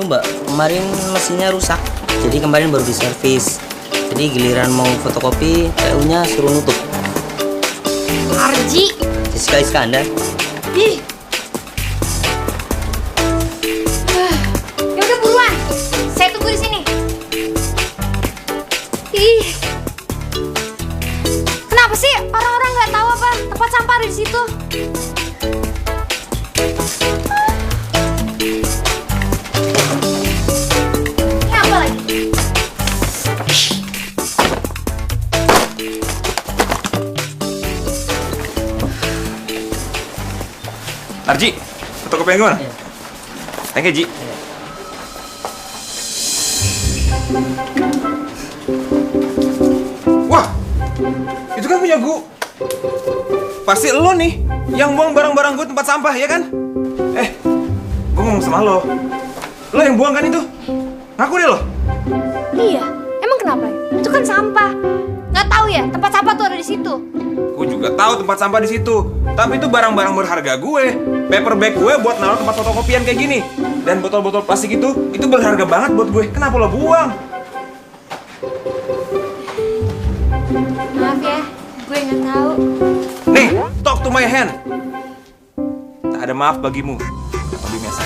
Mbak, kemarin mesinnya rusak. Jadi kemarin baru diservis. Jadi giliran mau fotokopi, PU-nya suruh nutup. Arji. Jessica Iskandar. Ih. Ya udah buruan. Saya tunggu di sini. Ih. Kenapa sih orang-orang nggak tahu apa tempat sampah ada di situ? Ini apa lagi? Arji, fotokopi yang gimana? Iya. Thank you, Ji. Wah, itu kan punya gue. Pasti lo nih yang buang barang-barang gue tempat sampah, ya kan? Gue ngomong sama lo. Lo yang buang kan itu? Ngaku deh lo. Iya, emang kenapa? Itu kan sampah. Nggak tahu ya, tempat sampah tuh ada di situ. Gue juga tahu tempat sampah di situ. Tapi itu barang-barang berharga gue. Paper bag gue buat naruh tempat fotokopian kayak gini. Dan botol-botol plastik itu berharga banget buat gue. Kenapa lo buang? Maaf ya, gue nggak tahu. Nih, talk to my hand. Tak ada maaf bagimu, Abi Mesa.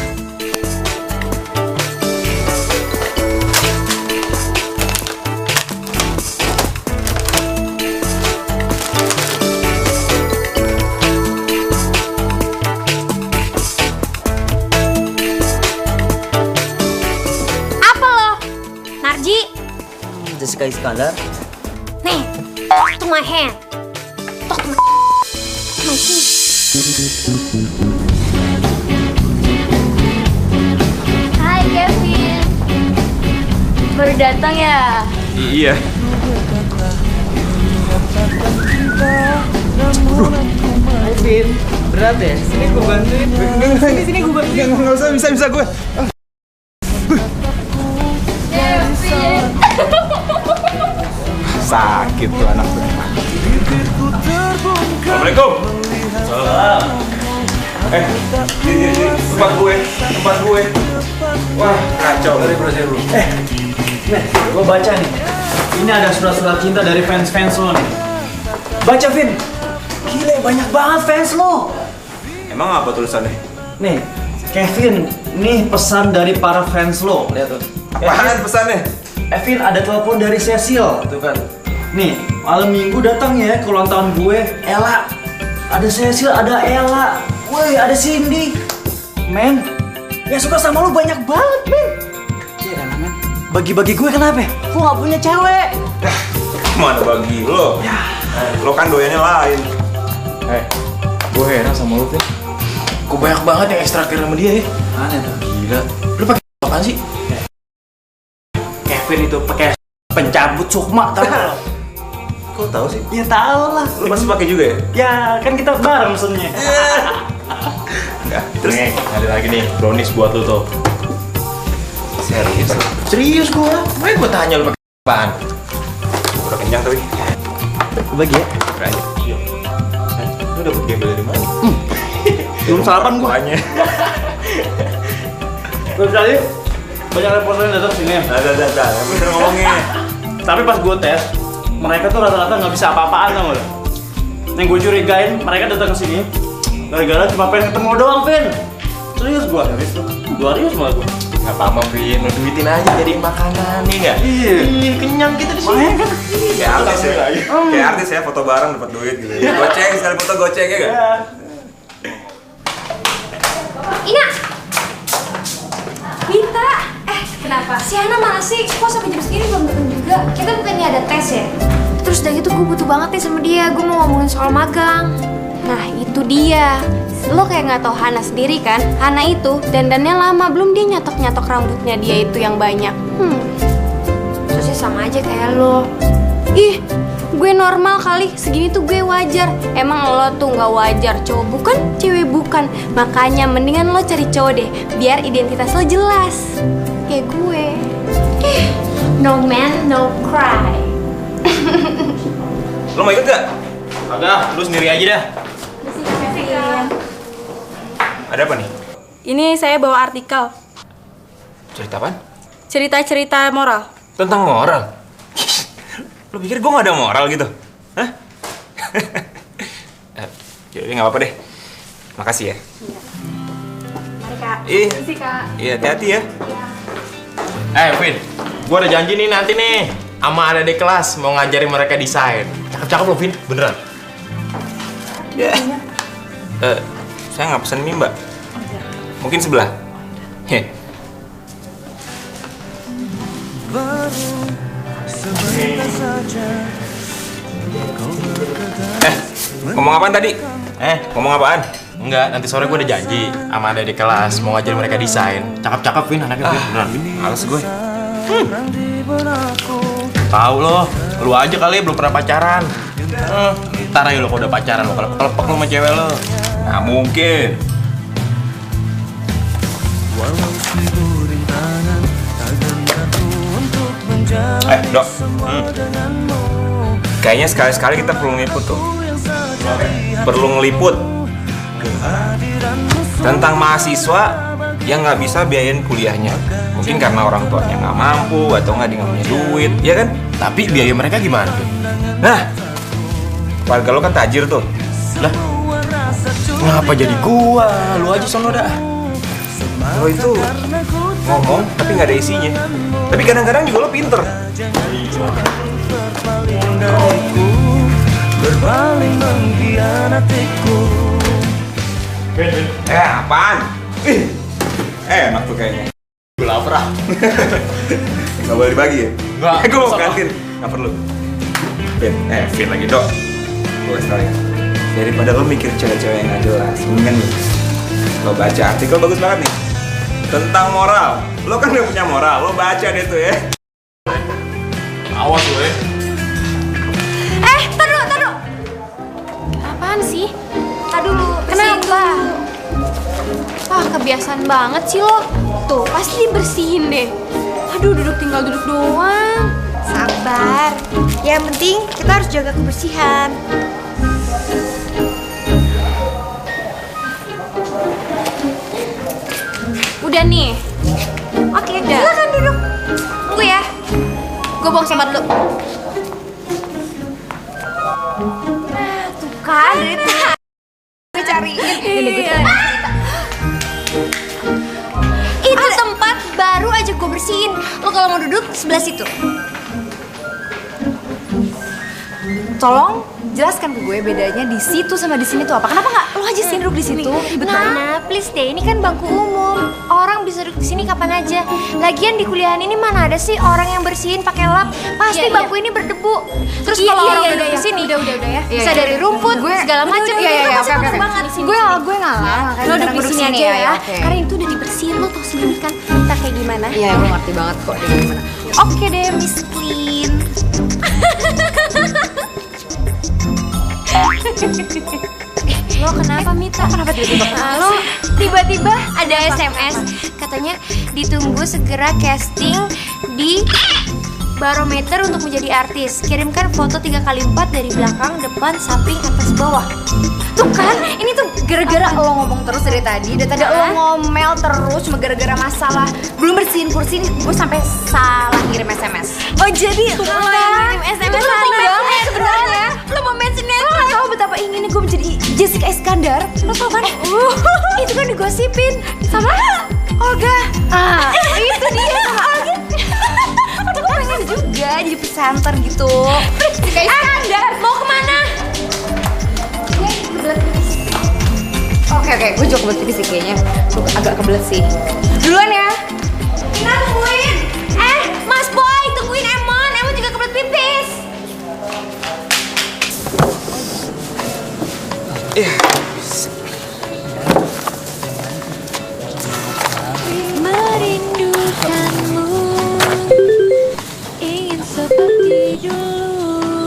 Apa lo? Narji? Jessica Iskandar. Nih, talk to my hand. Talk to my feet. Hai Kevin. Baru datang ya? Iya. Vin, berat ya? Sini gue bantuin. Sini gue bantuin. Nggak usah, bisa gue. Kevin. Sakit tuh anak tuh. Assalamualaikum. Salam. Ini tempat gue. Wah, kacau. Nih, gue baca nih. Ini ada surat-surat cinta dari fans-fans lo nih. Baca, Vin. Gile, banyak banget fans lo. Emang apa tulisannya? Nih, Kevin, nih pesan dari para fans lo. Lihat tuh. Apaan pesannya? Vin, ada telepon dari Cecil. Tuh kan. Nih, malam minggu datang ya ke ulang tahun gue, Ella. Ada Cecil, ada Ella. Woi, ada Cindy. Men, yang suka sama lo banyak banget, men. Ya elah, men. Bagi-bagi gue kenapa? Gue gak punya cewek. Mana bagi lo? Ya. Lo kan doyannya lain. Gue heran sama lu, Vin. Kok banyak banget yang ekstraktir sama dia ya? Aneh tuh. Gila. Lu pakai apaan sih? Kevin itu pakai pencabut sukma, tau gak lo? Kok tahu sih? Ya tau lah. Lo pasti pakai juga ya? Ya kan kita bareng mesennya. Enggak. Terus Nih, ada lagi nih, brownies buat lu tuh. serius? Serius gua? Makanya gua tanya lu pakai apaan? Udah kenyang tapi. Bagi ya. Berani. Lu dapet gembel dari mana? Belum sarapan gua. Banyak. Gue tadi banyak reporter yang datang sini. Ada. Bener ngomongnya. Tapi pas gue tes, mereka tuh rata-rata nggak bisa apa-apaan tau gak? Yang gue curigain, mereka datang ke sini gara-gara cuma pengen ketemu doang, Vin. Serius gue. Serius malah gue. Gak apa-apa, Vin. Lu duitin aja jadi makanan, ya nggak? Iya. Ih, kenyang kita di sini. Makanya kan. Kayak artis ya. Kayak artis ya, foto bareng dapat duit gitu. Goceng sekali foto goceng ya enggak? Ya. Ina. Minta. Kenapa? Si Hana mana sih? Kok sampai jam segini belum datang juga? Kita bukannya ada tes ya? Terus udah gitu gue butuh banget nih sama dia. Gue mau ngomongin soal magang. Nah itu dia. Lo kayak nggak tau Hana sendiri kan? Hana itu dandannya lama, belum dia nyatok-nyatok rambutnya dia itu yang banyak. Terusnya sama aja kayak lo. Ih, gue normal kali, segini tuh gue wajar. Emang lo tuh nggak wajar, cowok bukan, cewek bukan. Makanya mendingan lo cari cowok deh, biar identitas lo jelas. Kayak gue. No man, no cry. Lo mau ikut gak? Agak, lu sendiri aja dah. Ada apa nih? Ini saya bawa artikel. Cerita apaan? Cerita-cerita moral. Tentang moral? Lo pikir gue gak ada moral gitu? Hah? Yaudah gak apa-apa deh. Makasih ya. Mari Kak. Iya. Kak. Iya, hati-hati ya. Vin, gue ada janji nih nanti nih sama adik kelas mau ngajarin mereka desain. Cakep-cakep lo, Vin, beneran. Ya. Saya nggak pesen mie, Mbak. Mungkin sebelah. Heh. Ngomong apaan tadi? Ngomong apaan? Enggak, nanti sore gue ada janji sama adik kelas mau ngajarin mereka desain. Cakep-cakep, Vin, anaknya Vin, beneran. Males gue. Tahu lo, lu aja kali belum pernah pacaran. Ntar aja lo kalau udah pacaran lo kalau kelepek lo sama cewek lo. Nggak mungkin. Dok. Kayaknya sekali-sekali kita perlu ngeliput tuh. Perlu ngeliput tentang mahasiswa yang nggak bisa biayain kuliahnya. Mungkin karena orang tuanya nggak mampu atau nggak punya duit, ya kan? Tapi biaya mereka gimana, Vin? Nah, keluarga lo kan tajir tuh. Lah, ngapa jadi gua? Lu aja sono dah. Lo itu ngomong tapi nggak ada isinya. Tapi kadang-kadang juga lo pinter. Apaan? Enak tuh kayaknya. Gue lapar. Gak boleh dibagi ya? Nggak. Gue mau kantin. Gak perlu. Vin lagi, Dok. Gue kasih tau ya. Daripada lo mikir cewek-cewek yang gak jelas, mendingan lo baca artikel bagus banget nih tentang moral. Lo kan gak punya moral, lo baca deh tuh ya. Awas lo ya. Taruh. Apaan sih? Aduh, Kenapa? Wah, kebiasaan banget sih lo. Tuh, pasti dibersihin deh. Aduh, tinggal duduk doang. Sabar. Yang penting kita harus jaga kebersihan. Udah nih. Oke, udah. Silakan duduk. Tunggu ya. Gue buang sampah dulu. Nah, tuh kan itu. Gue cariin. Ini gue cerita. Itu tempat baru aja gue bersihin. Lo kalau mau duduk sebelah situ. Tolong jelaskan ke gue bedanya di situ sama di sini tuh apa? Kenapa nggak lo aja sih duduk di situ? Ribet banget. Nah, please deh, ini kan bangku umum. Orang bisa duduk di sini kapan aja. Lagian di kuliahan ini mana ada sih orang yang bersihin pakai lap? Pasti bangku ini berdebu. Terus kalau orang duduk di sini, udah ya. Bisa dari rumput, segala macam. Iya, Pasti bagus banget. Gue ngalah. Lo duduk di sini aja ya. Oke. Karena itu udah dibersihin, lo tau sendiri kan kita kayak gimana. Iya, gue ngerti banget kok dia gimana. Oke deh, Miss Clean. Lo kenapa Mita? Kenapa tiba-tiba? Lo tiba-tiba ada SMS katanya ditunggu segera casting di Barometer untuk menjadi artis. Kirimkan foto 3x4 dari belakang, depan, samping, atas, bawah. Tuh kan, ini tuh gara-gara lo ngomong terus dari tadi. Dari tadi lo ngomel terus cuma gara-gara masalah belum bersihin kursi, gue sampai salah ngirim SMS. Oh jadi lo yang ngirim SMS banget sebenarnya. Lo mau mention Lo gak tau betapa inginnya gue menjadi Jessica Iskandar. Lo tau kan? itu kan digosipin sama Olga. Itu dia sama Olga. Gue pengen juga jadi presenter gitu. Jessica Iskandar. Mau kemana? Oke, gue juga kebelet pipis sih kayaknya. Gue agak kebelet sih. Duluan ya. Kita tungguin. Mas Boy, tungguin Emon. Emon juga kebelet pipis. Merindukanmu, ingin seperti dulu.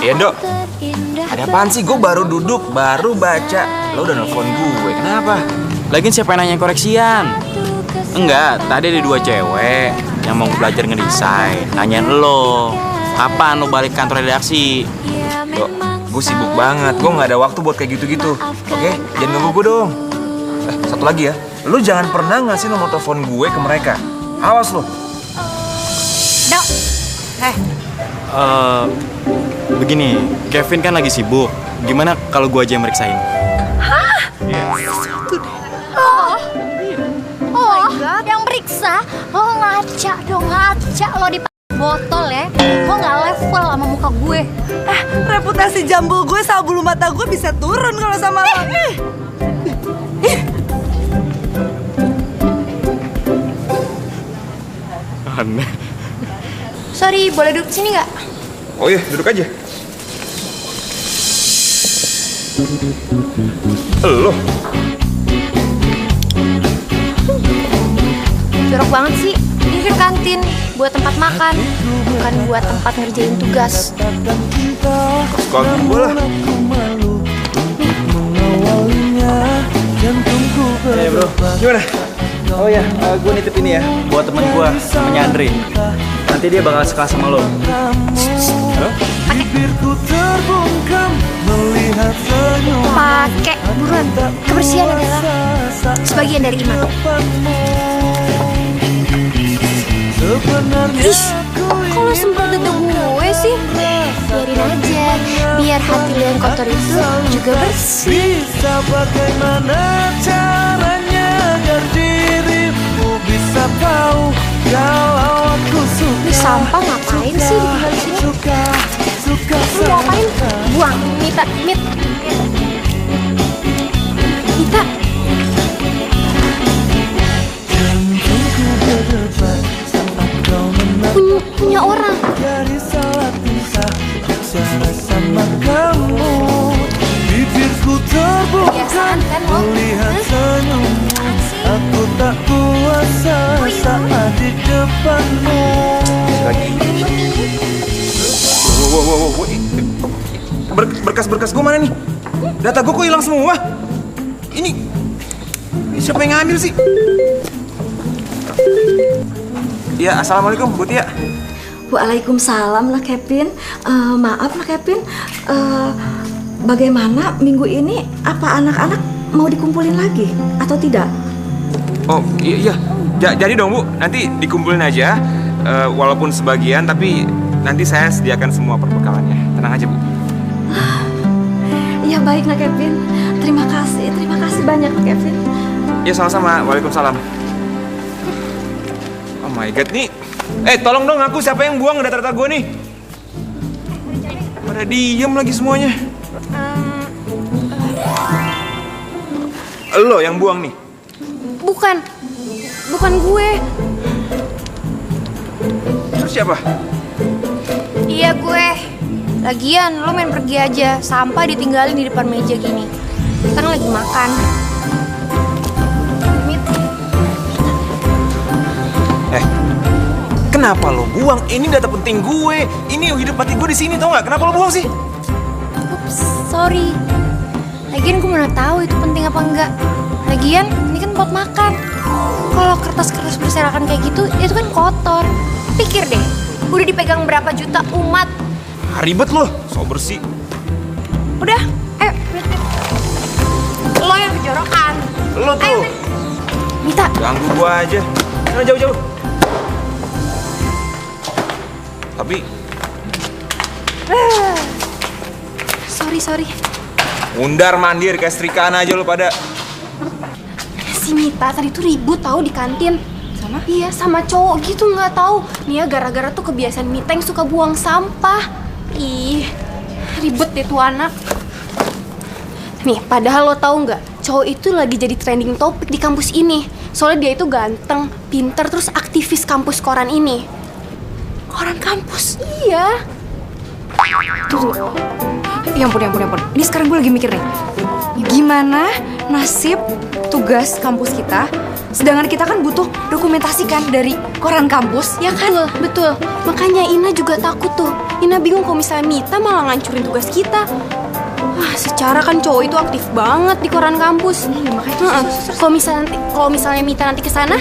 Iya, Dok. Ada apaan sih? Gue baru duduk, baru baca. Lo udah nelfon gue, kenapa? Lagian siapa yang nanya koreksian? Enggak, tadi ada 2 cewek yang mau belajar ngedesain. Nanyain lo, kapan lo balik kantor redaksi? Dok, gue sibuk banget. Gue gak ada waktu buat kayak gitu-gitu. Oke? Jangan ganggu gue dong. Satu lagi ya. lu jangan pernah ngasih nomor telepon gue ke mereka. Awas lo. Dok. Begini, Kevin kan lagi sibuk. Gimana kalau gue aja yang meriksain? Yang periksa? Lo ngaca dong, ngaca. Lo di botol ya. Lo nggak level sama muka gue. Reputasi jambul gue sama bulu mata gue bisa turun kalau sama lo. Aneh. Sorry, boleh duduk sini nggak? Oh iya, duduk aja. Lo. Jorok banget sih. Ini kan kantin buat tempat makan, bukan buat tempat ngerjain tugas. Sekolah gue lah. Bro, Gimana? oh ya, gue nitip ini ya buat temen gue, namanya Andre. Nanti dia bakal sekelas sama lo. Pakai buruan. Kebersihan adalah sebagian dari iman. Ih, kok lo semprot dada gue sih? Biarin aja, biar hati lo yang kotor itu juga bersih. Bisa bagaimana caranya agar dirimu bisa tahu kalau aku suka. Ini sampah ngapain sih ditinggal di sini? Lu mau ngapain? Buang, Mita, Mita. Punya orang. Dari salah tingkah bicara sama kamu, bibirku terbuka Kebiasaan kan lo? melihat senyummu. Aku tak kuasa saat di depanmu. Wow. Berkas-berkas gue mana nih? Data gue kok hilang semua? Ini siapa yang ngambil sih? Ya, assalamualaikum Bu Tia. Waalaikumsalam lah Kevin. Maaf lah Kevin. Bagaimana minggu ini? Apa anak-anak mau dikumpulin lagi atau tidak? Oh iya. Jadi dong Bu, nanti dikumpulin aja. Walaupun sebagian, tapi nanti saya sediakan semua perbekalannya. Tenang aja Bu. Ya baiklah Kevin. Terima kasih banyak Kevin. Ya sama-sama. Waalaikumsalam. Oh my god nih. Tolong dong aku siapa yang buang data-data gue nih? Pada diem lagi semuanya. Lo yang buang nih? Bukan gue. Terus siapa? Iya gue. Lagian lo main pergi aja, sampah ditinggalin di depan meja gini. Kita kan lagi makan. Kenapa lo buang? Ini data penting gue. Ini hidup mati gue di sini, tau nggak? Kenapa lo buang sih? Ups, sorry. Lagian gue mana tahu itu penting apa enggak. Lagian ini kan buat makan. Kalau kertas-kertas berserakan kayak gitu, itu kan kotor. Pikir deh, udah dipegang berapa juta umat. Ribet lo, so bersih. Udah, ayo. Lo yang kejorokan. Lo tuh. Mita, Ganggu gue aja. Jangan jauh-jauh. Tapi sorry. mundar mandir kayak setrikaan aja lo pada. Si Mita tadi tuh ribut tahu di kantin. Sama? Iya, sama cowok gitu nggak tahu. Nih ya gara-gara tuh kebiasaan Mita yang suka buang sampah. Ih, ribet deh tuh anak. Nih, padahal lo tahu nggak, cowok itu lagi jadi trending topik di kampus ini. Soalnya dia itu ganteng, pinter, terus aktivis kampus koran ini. Koran kampus? Iya. Tuh. Ya ampun. Ini sekarang gue lagi mikir nih. Gimana nasib tugas kampus kita? Sedangkan kita kan butuh dokumentasi kan dari koran kampus. Ya kan? Betul. Makanya Ina juga takut tuh. Ina bingung kalau misalnya Mita malah ngancurin tugas kita. Wah, secara kan cowok itu aktif banget di koran kampus. Iya, makanya Kalau misalnya Mita nanti kesana,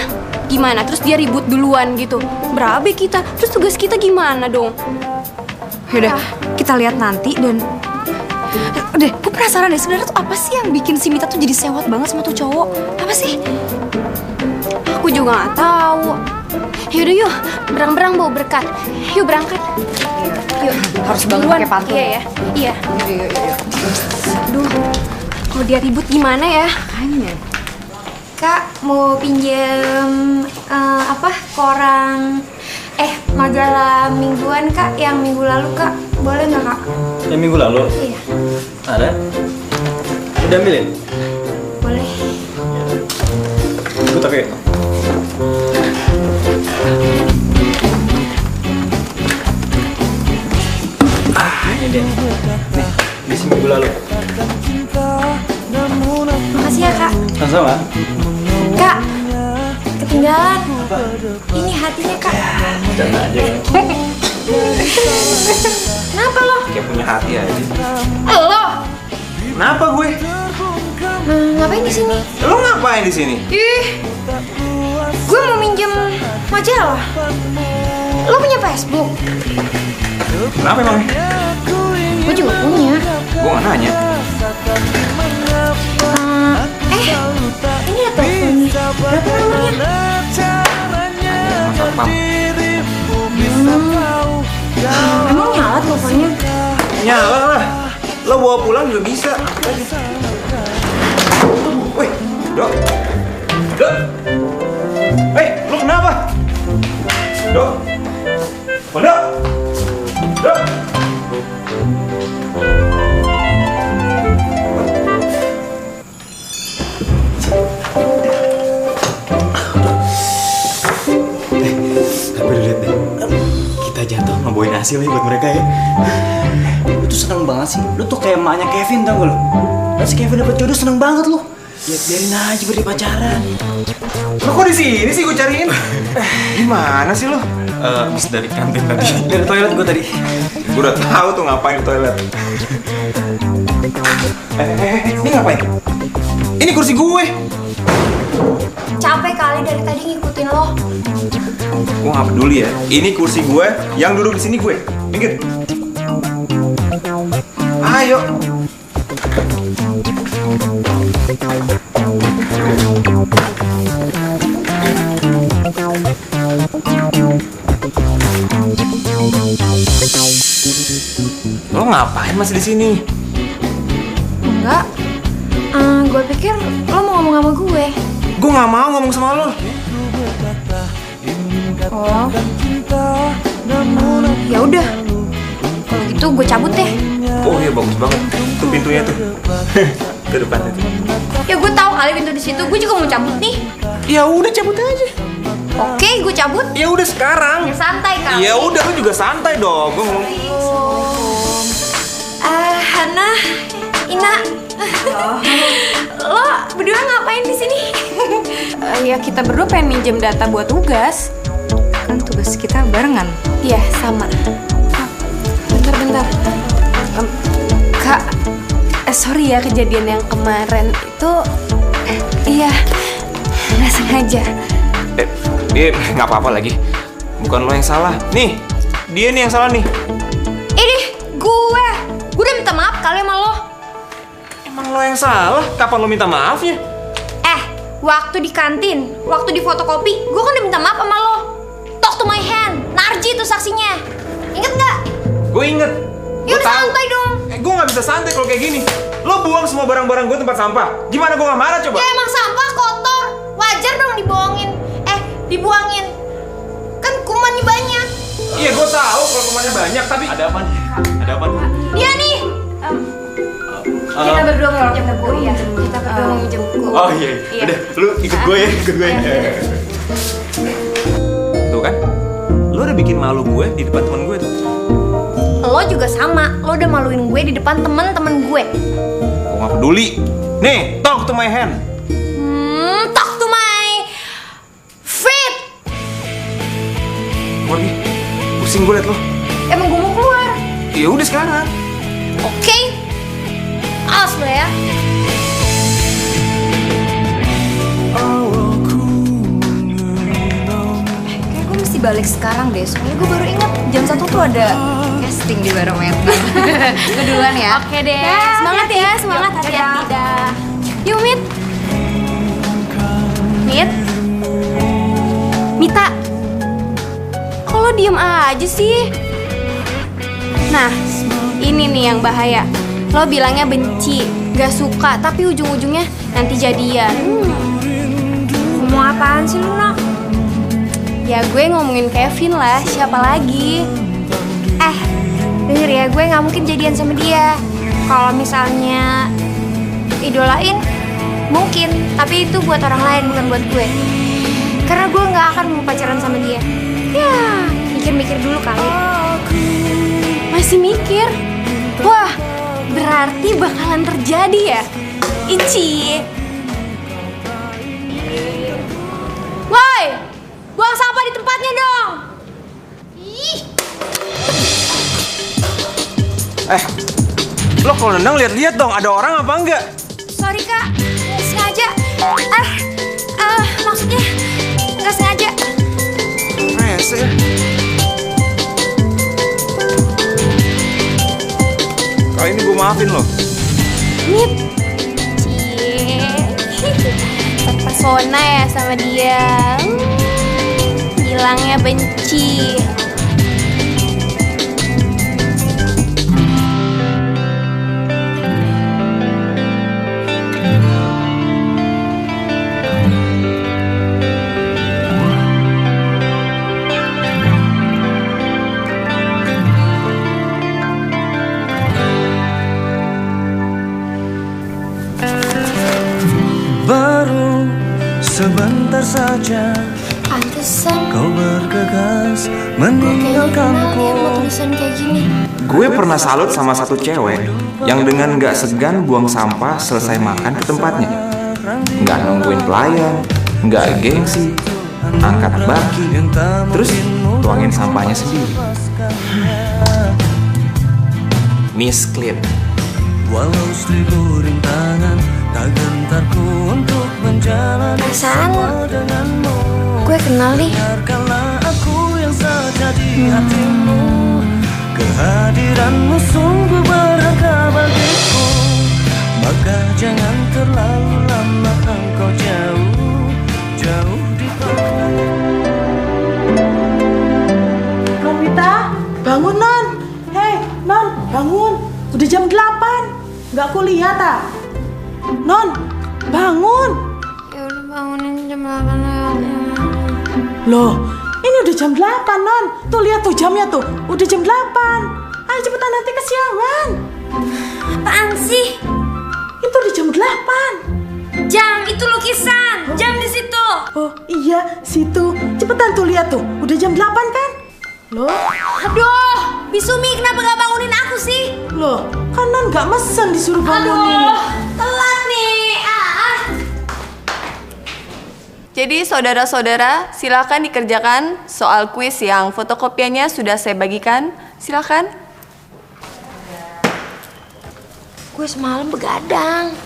gimana? Terus dia ribut duluan gitu. Berabe kita. Terus tugas kita gimana dong? Yaudah, kita lihat nanti dan Udah, gue penasaran deh sebenarnya tuh apa sih yang bikin si Mita tuh jadi sewot banget sama tuh cowok? Apa sih? Aku juga nggak tahu. Yaudah yuk, berang-berang bawa berkat. Yuk berangkat. Yuk. Harus banget Duluan. pakai pantun. Iya ya. Iya. Yuk. Aduh, kalau dia ribut gimana ya? Makanya. Kak, mau pinjem koran majalah mingguan Kak, yang minggu lalu Kak. Boleh nggak Kak? Yang minggu lalu? Iya. Ada? Udah ambilin? Boleh. Ikut aku ya? Ini dia. Nih, di minggu lalu. Makasih ya Kak. Sama-sama. Kak, ketinggalan. Ini hatinya Kak. Jangan aja ya. Kenapa lo? Kayak punya hati aja. Lo? Kenapa gue? Ngapain di sini? Lo ngapain di sini? Ih, gue mau minjem majalah. Lo punya Facebook? Kenapa emang? Gue juga punya. Gue nggak nanya. Ini ada teleponnya. Berapa nomornya? Mantap. Emang nyala teleponnya? Nyala lah. Lo bawa pulang juga bisa. Wih, Dok. Dok. Lo kenapa? Dok. Oh, Dok. Dok. Tapi lihat deh, kita jatuh ngebawain hasil nih buat mereka ya. Lu tuh seneng banget sih, lu tuh kayak emaknya Kevin tau gak lu? Dan si Kevin dapet jodoh seneng banget lu. Ya biarin aja beri pacaran. Lo kok di sini sih gue cariin? Gimana sih lo? Abis dari kantin tadi. Dari toilet gue tadi. Gue udah tahu tuh ngapain di toilet. Ini ngapain? Ini kursi gue. Capek kali dari tadi ngikutin lo. Gue nggak peduli ya. Ini kursi gue, yang duduk di sini gue. Minggir. Ayo. Lo ngapain masih di sini? Enggak. Gue pikir lo mau ngomong sama gue. Gue nggak mau ngomong sama lo. Oh. Ya udah. Kalau gitu gue cabut deh. Oh iya bagus banget. Tuh pintunya tuh. Ke depan itu. Ya gue tahu kali pintu di situ. Gue juga mau cabut nih. Ya udah cabut aja. Oke, gue cabut. Ya udah sekarang. Ya santai kali. Ya udah lu juga santai dong. Gue ngomong. Hana, Ina. Lo berdua ngapain di sini? Ya kita berdua pengen minjem data buat tugas. Kan tugas kita barengan. Iya, sama. Bentar. Kak, sorry ya kejadian yang kemarin itu. Iya, nggak sengaja. Nggak apa-apa lagi. Bukan lo yang salah. Nih, dia nih yang salah nih. Ini gue udah minta maaf kali sama lo. Emang lo yang salah? Kapan lo minta maafnya? Waktu di kantin, waktu di fotokopi, gue kan udah minta maaf sama lo. Talk to my hand, Narji itu saksinya. Ingat nggak? Gue inget. Ya Gue udah tahu. santai dong. Gue nggak bisa santai kalau kayak gini. Lo buang semua barang-barang gue tempat sampah. Gimana gue nggak marah coba? Ya emang sampah kotor, wajar dong dibuangin. Kan kumannya banyak. Iya gue tahu kalau kumannya banyak, tapi Ada apa nih? Ada apa nih? Dia nih. Kita berdua mau minjem buku ya. Kita berdua mau minjem buku. Oh iya. Udah, lu ikut gue ya, ikut gue. tuh kan, lo udah bikin malu gue di depan teman gue tuh. Lo juga sama. Lo udah maluin gue di depan temen-temen gue. Gue nggak peduli. Nih, talk to my hand. Talk to my feet. Pergi. Pusing gue liat lo. Emang gue mau keluar. Ya udah sekarang. Oke. Awas lo ya. Kayak gue mesti balik sekarang deh. Soalnya gue baru ingat jam 1 tuh ada casting. posting di barometer. Gue duluan ya. Oke deh. Semangat ya, semangat. Hati-hati dah. Yuk, Mit. Mit. Mita. Kok lo diem aja sih? Nah, ini nih yang bahaya. Lo bilangnya benci, gak suka, tapi ujung-ujungnya nanti jadian. Ngomong apaan sih lu, Nok? Ya gue ngomongin Kevin lah, siapa lagi? Denger ya, gue gak mungkin jadian sama dia. Kalau misalnya idolain, mungkin. Tapi itu buat orang lain, bukan buat gue. Karena gue gak akan mau pacaran sama dia. Ya, mikir-mikir dulu kali. Masih mikir? Wah, berarti bakalan terjadi ya? Ici. Woi, buang sampah di tempatnya dong. Ih. Lo kalau nendang lihat-lihat dong, ada orang apa enggak? Sorry kak, nggak sengaja. Maksudnya nggak sengaja. Rese. Kali ini gue maafin lo. Nip. Terpesona ya sama dia. Bilangnya benci. Baru sebentar saja Pantesan kau bergegas kayak meninggalkanku. mau tulisan kayak gini. Gue pernah salut sama satu cewek yang dengan gak segan buang sampah selesai makan ke tempatnya. Gak nungguin pelayan, gak gengsi, angkat baki, terus tuangin sampahnya sendiri. Miss Clean. Walau seribu rintangan, tak gentarku untuk menjalani Perasaan semua denganmu. gue kenal nih. Biarkanlah aku yang saja di hatimu. Kehadiranmu sungguh berharga bagiku. Maka jangan terlalu lama engkau jauh di Non Mita, bangun Non. Hei Non, bangun. Udah jam 8. Nggak kuliah tak? Non, bangun. Ya udah bangunin jam 8. Loh, ini udah jam 8 Non. Tuh lihat tuh jamnya tuh, udah jam 8. Ayo cepetan nanti kesiangan. Apaan sih? Itu udah jam 8. Jam itu lukisan, jam di situ. Oh iya, situ. Cepetan tuh lihat tuh, udah jam 8 kan? Loh, Aduh, Bisumi kenapa gak bangunin aku sih? loh, kan Non nggak mesen disuruh bangunin. Telat nih. Jadi saudara-saudara, silakan dikerjakan soal kuis yang fotokopiannya sudah saya bagikan. Silakan. Gue semalam begadang.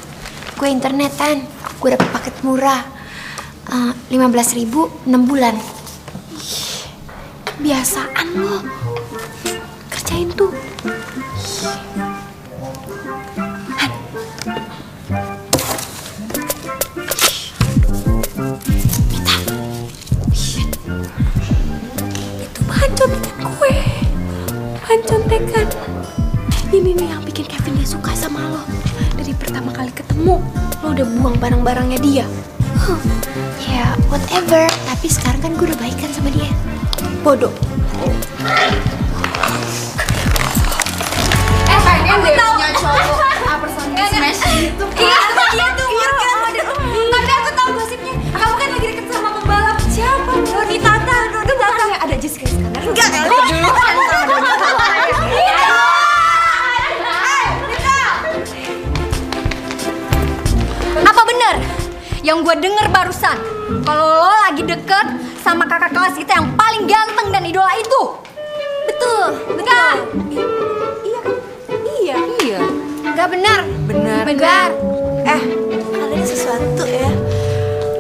Gue internetan. Gue dapet paket murah. 15.000 6 bulan. Ih, kebiasaan lo. Kerjain tuh. Contekan gue, bahan contekan. Ini nih yang bikin Kevin dia suka sama lo. Dari pertama kali ketemu, lo udah buang barang-barangnya dia. Ya, whatever. Tapi sekarang kan gue udah baikan sama dia. Bodoh. Pengen deh punya cowok personil smash gitu. Iya, dia tuh Morgan. Tapi aku tahu gosipnya. Kamu kan lagi deket sama pembalap. Siapa? Doni Tata. Ada Jessica Iskandar. Enggak kali. Apa bener yang gue denger barusan? Kalau lo lagi deket sama kakak kelas kita yang paling ganteng dan idola itu? Betul. Enggak. Iya. Enggak benar. Benar. Ada sesuatu ya.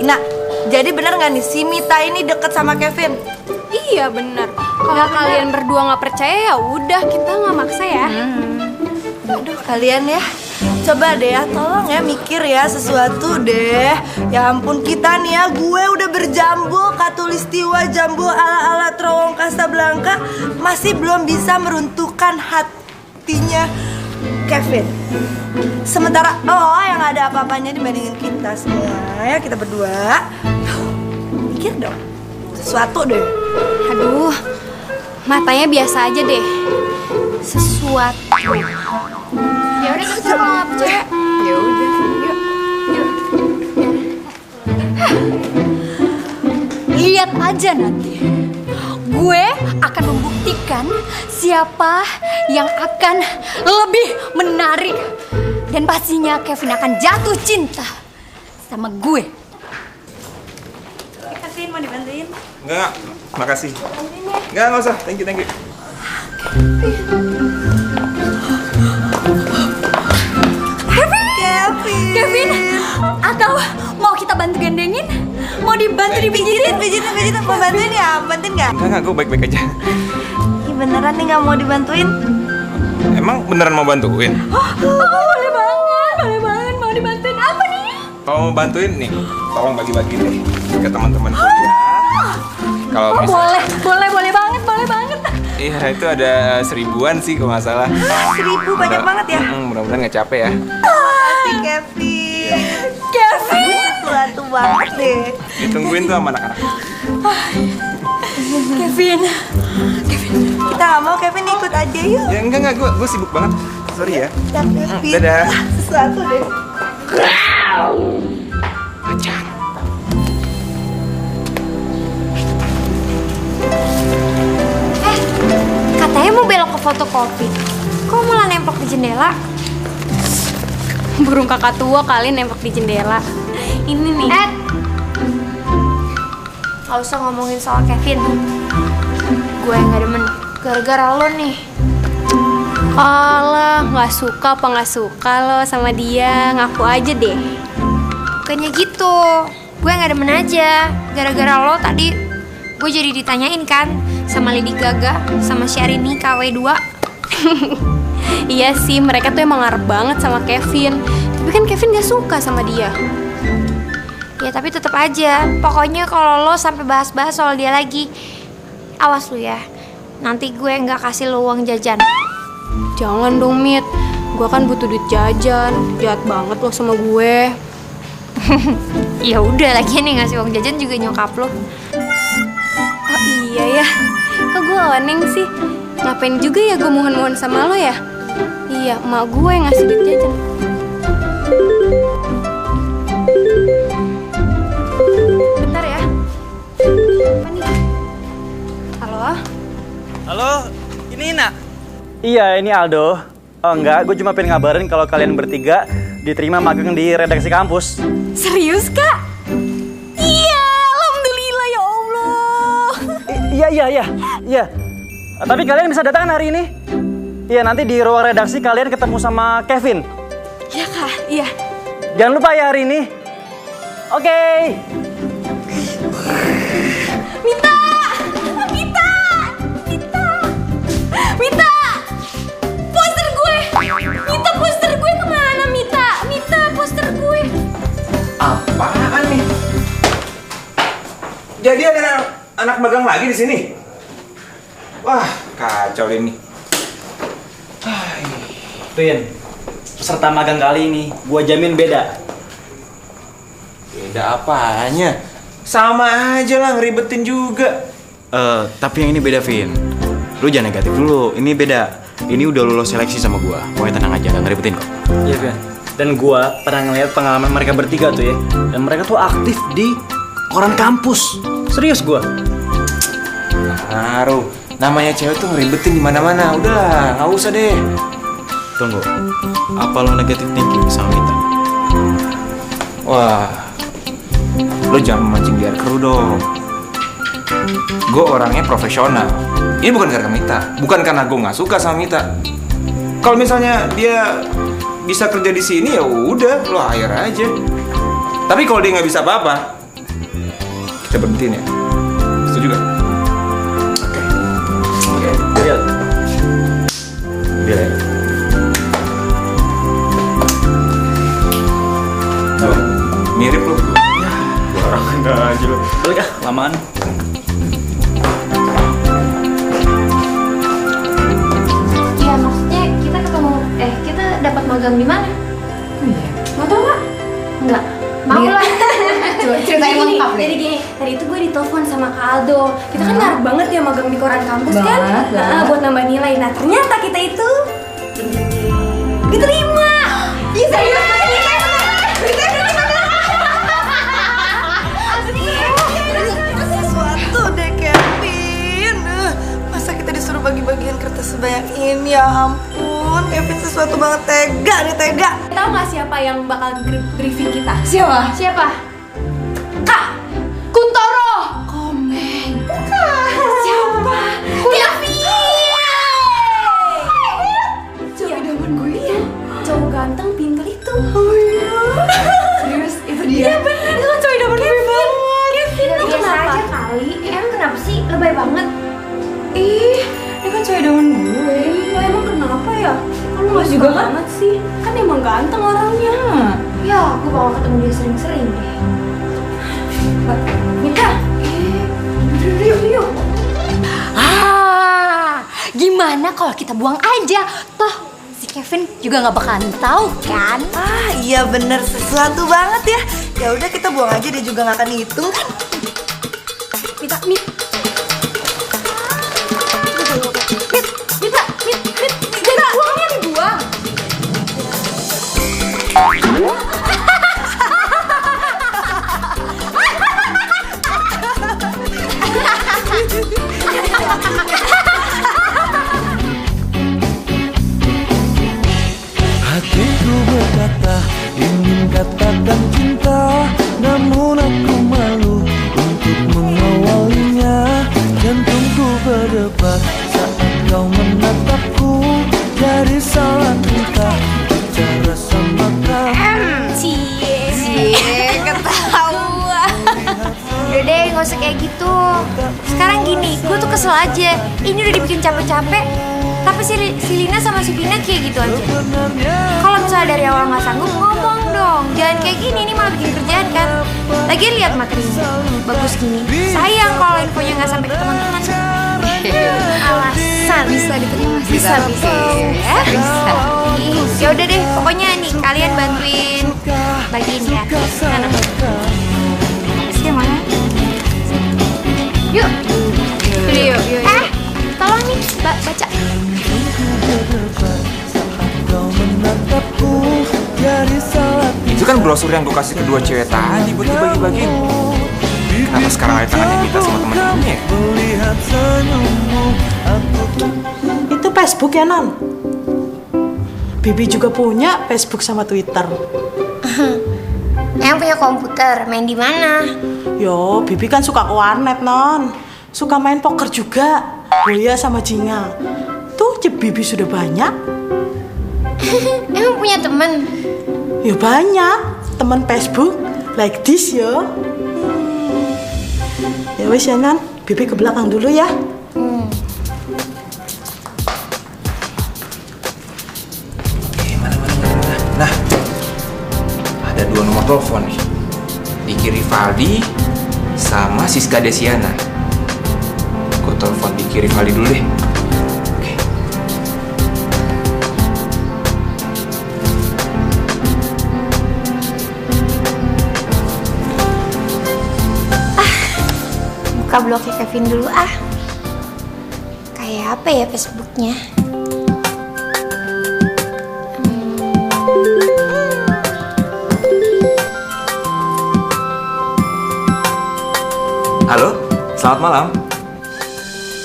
Nah, jadi benar nggak nih si Mita ini deket sama Kevin? Iya benar. Kalau kalian berdua nggak percaya ya udah, kita nggak maksa ya. Aduh kalian ya, coba deh ya, tolong ya mikir ya sesuatu deh. Ya ampun kita nih ya, gue udah berjambul katulistiwa jambul ala-ala terowong Casablanca, masih belum bisa meruntuhkan hatinya Kevin. Sementara lo yang gak ada apa-apanya dibandingin kita semua ya, kita berdua. Mikir dong, sesuatu deh. Aduh, matanya biasa aja deh. Sesuatu. Ya udah kita sama nggak percaya. Ya udah, yuk. Lihat aja nanti. Gue akan membuktikan siapa yang akan lebih menarik. Dan pastinya Kevin akan jatuh cinta sama gue. Kevin mau dibantuin? Enggak, makasih. Enggak usah, thank you. Kevin, atau mau kita bantu gendengin? Mau dibantu dipijitin? Pijitin, mau bantuin ya? Bantuin nggak? Enggak, gue baik-baik aja. Ih, beneran nih nggak mau dibantuin? Emang beneran mau bantuin? Boleh banget, mau dibantuin apa nih? Kalau mau bantuin nih, tolong bagi-bagi deh ke teman-teman kuliah. Kalau Boleh banget. Iya, itu ada 1000-an sih kalau nggak salah. 1000 banyak banget ya? Mudah-mudahan nggak capek ya. Makasih Kevin. Suatu banget deh. Ditungguin tuh sama anak-anak. Kevin. Kita nggak mau Kevin ikut aja yuk. Ya enggak, gue sibuk banget. Sorry ya. Kevin. Dadah. Sesuatu deh. Pacar. Katanya mau belok ke fotokopi. Kok malah nemplok di jendela? Burung kakak tua kali nemplok di jendela. Ini nih. Gak usah ngomongin soal Kevin. Gue nggak demen. Gara-gara lo nih. Alah, nggak suka apa nggak suka lo sama dia. Ngaku aja deh. Bukannya gitu. Gue nggak demen aja. Gara-gara lo tadi gue jadi ditanyain kan sama Lady Gaga sama Syahrini KW2. Iya sih, mereka tuh emang ngarep banget sama Kevin. Tapi kan Kevin gak suka sama dia. Ya tapi tetap aja, pokoknya kalau lo sampai bahas-bahas soal dia lagi, awas lu ya. Nanti gue nggak kasih lo uang jajan. Jangan dong, Mit. Gue kan butuh duit jajan. Jahat banget lo sama gue. Ya udah, lagian yang ngasih uang jajan juga nyokap lo. Oh iya ya, kok gue oneng sih? Ngapain juga ya gue mohon-mohon sama lo ya? Iya, emak gue yang ngasih duit jajan. Bentar ya. Apa nih? Halo? Halo, ini Ina. Iya, ini Aldo. Oh enggak, gue cuma pengen ngabarin kalau kalian bertiga diterima magang di redaksi kampus. Serius, Kak? Iya, alhamdulillah ya Allah. Iya. Tapi kalian bisa datang hari ini. Iya, nanti di ruang redaksi kalian ketemu sama Kevin. Iya, Kak. Iya. Jangan lupa ya hari ini. Oke. Mita! Poster gue! Mita, poster gue kemana, Mita? Mita, poster gue. Apaan nih? Jadi ada anak magang lagi di sini? Wah, kacau ini. Vin, peserta magang kali ini gue jamin beda. Beda apanya? Sama aja lah, ngeribetin juga. Tapi yang ini beda, Vin. Lu jangan negatif dulu. Ini beda. Ini udah lulus seleksi sama gua. Pokoknya tenang aja, gak ngeribetin kok. Iya, Vin. Dan gue pernah ngeliat pengalaman mereka bertiga tuh ya. Dan mereka tuh aktif di koran kampus. Serius gue. Ngaruh. Namanya cewek tuh ngeribetin di mana-mana. Udah, nggak usah deh. Tunggu. Apa lo negatif thinking sama Mita? Wah, lo jangan memancing biar keruh dong. Gue orangnya profesional. Ini bukan karena Mita, bukan karena gue nggak suka sama Mita. Kalau misalnya dia bisa kerja di sini ya udah, lo hire aja. Tapi kalau dia nggak bisa apa-apa, kita berhentiin ya. Setuju gak? Oke. Biar ya. Mirip lu. Barangan aja lu. Balik ah, lamaan. Iya, maksudnya kita ketemu, kita dapat magang di mana? Iya. Mau tau nggak? Nggak. Mau lah. Coba ceritain Jadi gini, lengkap nih. Jadi gini, tadi itu gue ditelepon sama Kak Aldo. Kita kan ngarep banget ya magang di koran kampus kan? Banget. Buat nambah nilai. Nah ternyata kita itu diterima. Iya serius. Sesuatu deh Kevin. Masa kita disuruh bagi-bagian kertas sebanyak ini, ya ampun. Kevin sesuatu banget, tega nih, tega. Tahu nggak siapa yang bakal briefing kita? Siapa? Siapa? Kak Kuntoro. Komeng. Bukan. Siapa? Kevin. Cowok idaman gue itu. Cowok ganteng, pintar itu. Oh iya. Serius, itu dia? Iya bener. Itu kan cowok idaman gue banget. Kevin, lu biasa kenapa? aja kali. Emang kenapa sih? Lebay banget. Ih, dia kan cowok idaman gue. Iya, emang kenapa ya? Kalau nggak juga suka kan? banget sih. Kan emang ganteng orangnya. Ya, aku bakal ketemu dia sering-sering deh. Minta. Yuk. Gimana kalau kita buang aja? Toh si Kevin juga nggak bakalan tahu kan? Ah iya bener, sesuatu banget ya. Ya udah kita buang aja, dia juga nggak akan ngitung kan. Minta. Buangnya dibuang. Hatiku berkata ingin katakan cinta, namun aku malu untuk mengawalinya. Jantungku berdebar saat kau menatapku, jadi salah entah bicara sama kau. Cie, ketawa. Udah deh, nggak usah kayak gitu. Sekarang gini, gue tuh kesel aja. Ini udah dibikin capek-capek, tapi si Lina sama si Vina kayak gitu aja. Kalau misalnya dari awal nggak sanggup, ngomong dong. Jangan kayak gini, ini malah bikin kerjaan kan. Lagian lihat materinya, bagus gini. Sayang kalau infonya nggak sampai ke teman-teman. Alasan Bisa diterima sih. bisa ya. Bisa. Ya udah deh, pokoknya nih kalian bantuin bagiin ya. Sana. Sih mana? Yuk. Yuk. Tolong nih, baca. Kau menatapku, jadi salah. Itu kan brosur yang gue kasih kedua cewek tadi buat dibagi-bagiin. Kenapa sekarang ada tangannya minta sama teman-temannya? Melihat senyummu, aku Itu Facebook ya, Non? Bibi juga punya Facebook sama Twitter. Yang punya komputer, main di mana? Yo, Bibi kan suka ke warnet, Non. Suka main poker juga. Buya sama Jinga. Tuh, Bibi sudah banyak. Emang punya temen? Ya banyak. Teman Facebook like this yo. Ya wes ya, Non. Bibi ke belakang dulu ya. Nah, ada dua nomor telepon nih. Diki Rivaldi sama Siska Desiana. Gue telepon Diki Rivaldi dulu deh. Oke. Buka blognya Kevin dulu ah. Kayak apa ya Facebooknya? Halo, selamat malam.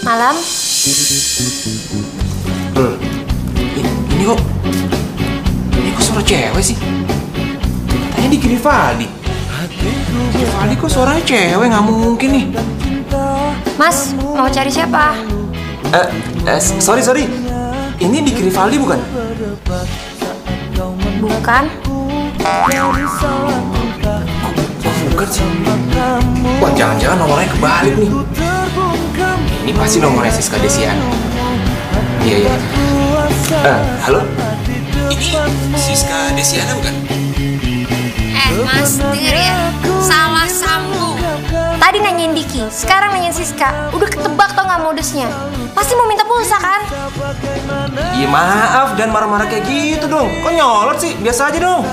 Malam? Ini kok suara cewek sih? Katanya Diki Rivaldi. Diki Rivaldi kok suaranya cewek, nggak mungkin nih. Mas, mau cari siapa? Sorry. Ini Diki Rivaldi bukan? Bukan. Bukan sih. Wah, jangan-jangan nomornya kebalik nih. Ini pasti nomornya Siska Desiana. Iya. Halo? Ini Siska Desiana bukan? Mas, denger ya. Salah sambung. Tadi nanyain Diki, sekarang nanyain Siska. Udah ketebak tau gak modusnya. Pasti mau minta pulsa kan? Iya maaf, dan marah-marah kayak gitu dong. Kok nyolot sih? Biasa aja dong.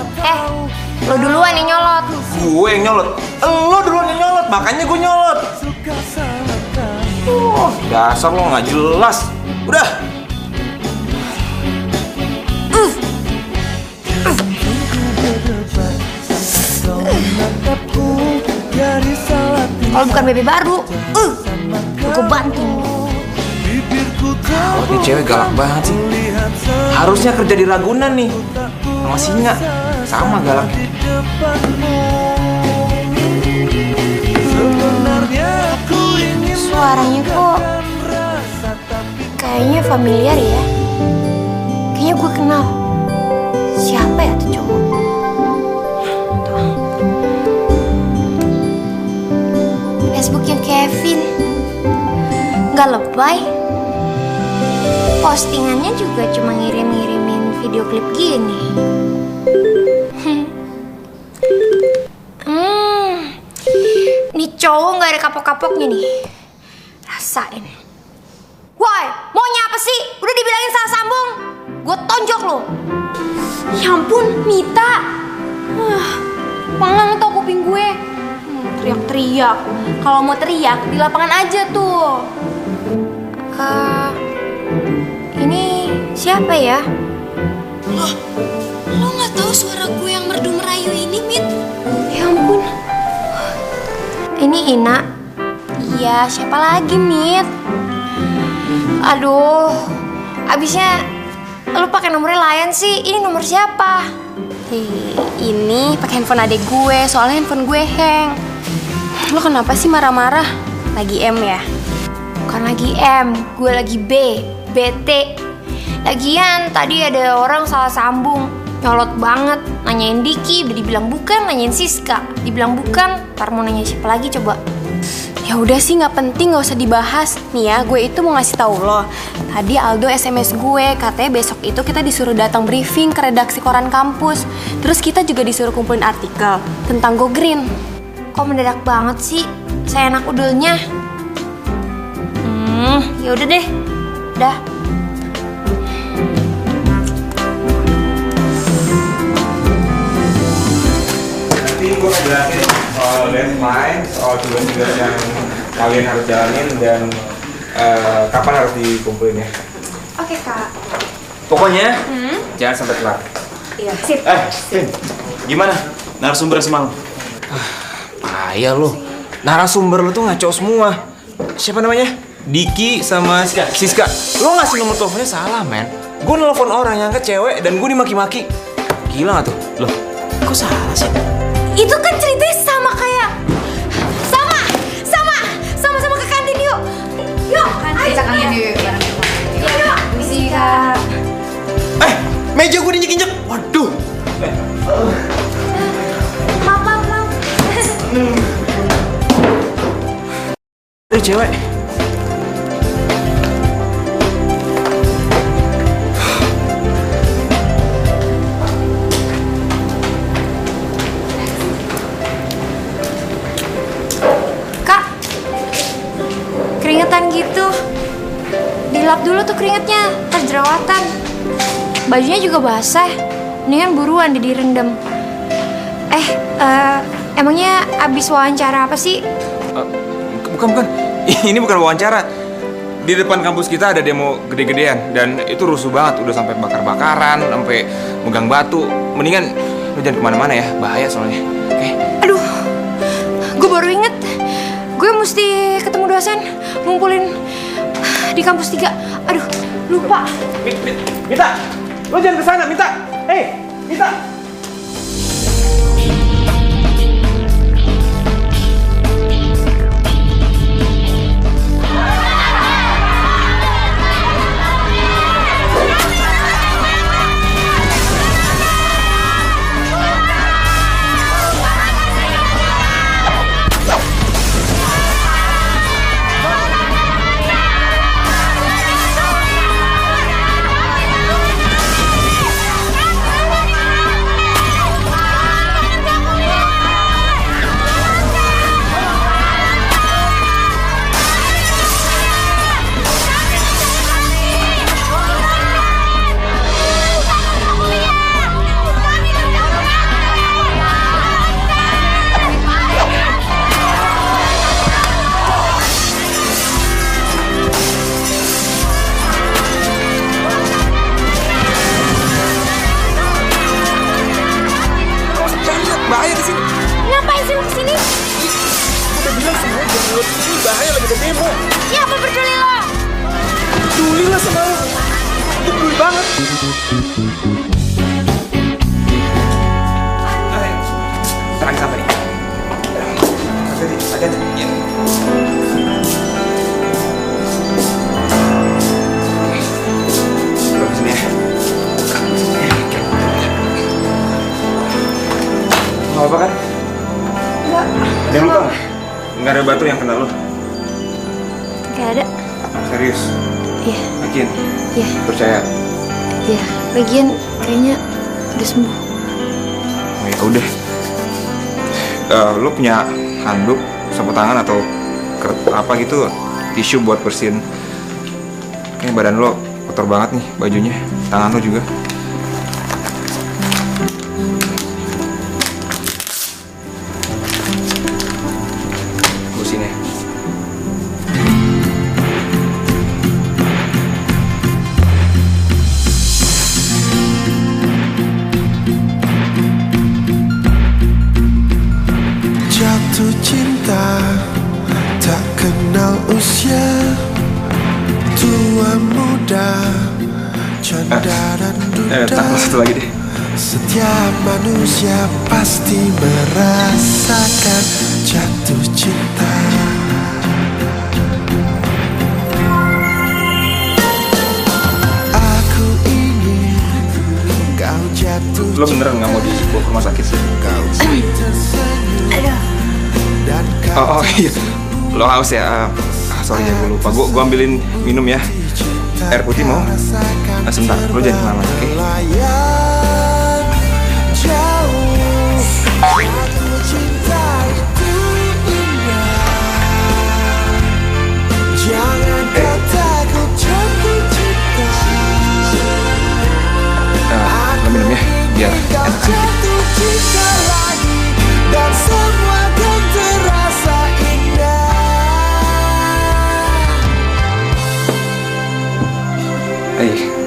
Lo duluan yang nyolot. Gue yang nyolot. Lo duluan yang nyolot, makanya gue nyolot. Dasar lo nggak jelas. Udah. Kalau bukan bebe baru, gue bantu. Oh, ini cewek galak banget sih. Harusnya kerja di Ragunan nih. Sama Singa. Sama galak. Tapi suaranya kok kayaknya familiar ya. Kayaknya gue kenal. Siapa ya tuh cowok? Facebooknya Kevin. Nggak lebay. Postingannya juga cuma ngirim-ngirimin video klip gini. Nih cowok nggak ada kapok-kapoknya nih. Rasain. Woi, maunya apa sih? Udah dibilangin salah sambung. Gue tonjok lo. Ya ampun, Mita. Pengang tau kuping gue. Teriak-teriak. Kalau mau teriak di lapangan aja tuh. Ini siapa ya? Lo nggak tahu suara gue yang merdu merayu ini, Mit? Ya ampun. Ini Ina. Iya, siapa lagi, Mit? Aduh, abisnya lu pakai nomornya Layan sih. Ini nomor siapa? Ini pakai handphone adek gue, soalnya handphone gue hang. Lo kenapa sih marah-marah? Lagi M ya? Bukan lagi M, gue lagi B, BT. Lagian tadi ada orang salah sambung, nyolot banget. Nanyain Diki, udah dibilang bukan. Nanyain Siska, dibilang bukan. Ntar mau nanya siapa lagi coba? Ya udah sih, nggak penting, nggak usah dibahas. Nih ya, gue itu mau ngasih tahu lo. Tadi Aldo SMS gue, katanya besok itu kita disuruh datang briefing ke redaksi koran kampus. Terus kita juga disuruh kumpulin artikel tentang Go Green. Kok mendadak banget sih? Saya anak udelnya. Ya udah deh. Dah. Nanti gue ngejelasin soal deadline, soal tugas-tugas yang kalian harus jalanin dan kapan harus dikumpulin ya. Oke, Kak. Pokoknya jangan sampai telat. Iya, sip. Vin, gimana narasumber semalam? Payah lo. Narasumber lo tuh ngaco semua. Siapa namanya? Diki sama Siska. Lo ngasih nomor teleponnya salah, men. Gue nelfon orang yang ke cewek dan gue dimaki-maki. Gila gak tuh? Loh, kok salah sih? Itu kan ceritanya sama kayak sama ke kantin yuk. Yuk, Kita kangen yuk bareng. yuk. Misi Kak. Meja gue diinjek-injek. Waduh. Maaf. Cewek. Kak, keringetan gitu. Dilap dulu tuh keringetnya, ntar jerawatan. Bajunya juga basah. Mendingan buruan direndam. Emangnya abis wawancara apa sih? Bukan. Ini bukan wawancara. Di depan kampus kita ada demo gede-gedean dan itu rusuh banget, udah sampai bakar-bakaran, sampai megang batu. Mendingan lu jangan kemana-mana ya, bahaya soalnya. Oke? Aduh, gue baru inget. Gue mesti ketemu dosen, ngumpulin di kampus 3. Aduh, lupa. Mita, lu jangan kesana, Mita. Mita. ada demo. Ya apa peduli lo? Peduli lah sama lo. Itu peduli banget. Tenang sampai nih. Hati-hati. Ya. Oke. Sini ya. Gak apa-apa kan? Enggak. Ada yang luka nggak? Nggak ada batu yang kena lo? Gak ada. Serius? Iya. Yakin? Iya. Percaya? Iya. Lagian kayaknya udah sembuh. Oh ya udah. Lo punya handuk, sapu tangan atau apa gitu, tisu buat bersihin. Kayaknya badan lo kotor banget nih bajunya, tangan lo juga. Bersihin ya. Jatuh cinta tak kenal usia, tua muda, canda dan duda. Tambah satu lagi deh. Setiap manusia pasti merasakan jatuh cinta. Aku ingin kau jatuh. Lo beneran nggak mau dibawa ke rumah sakit sih? Oh iya, lo haus ya? Sorry ya, gue lupa. Gue ambilin minum ya. Air putih mau? Sebentar, lo jangan kemana-mana, oke? Lo minum ya, biar enak sedikit. Dan semua kan terasa indah.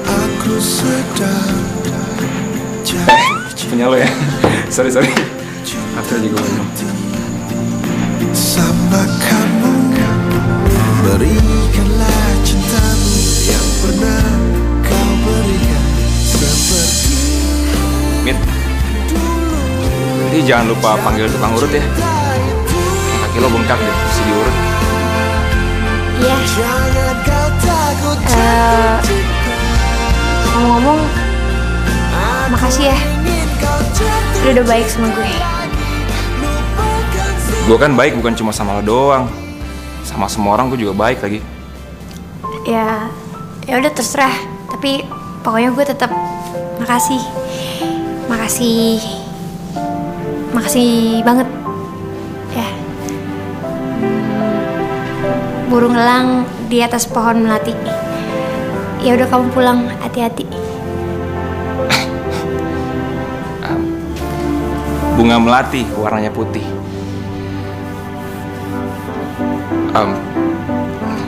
Aku sedang Punya lo ya. Sorry. Aku juga minum. sama kamu, berikanlah cintamu yang pernah kau berikan seperti Mit, nanti jangan lupa panggil tukang urut ya. Kaki lo bengkak deh, mesti diurut. Iya. Ngomong-ngomong, makasih ya. Lu udah baik sama gue. Gue kan baik bukan cuma sama lo doang, sama semua orang gue juga baik lagi. Ya udah terserah. Tapi pokoknya gue tetap makasih. Makasih banget. Ya. Burung elang di atas pohon melati. Ya udah kamu pulang, hati-hati. Bunga melati warnanya putih.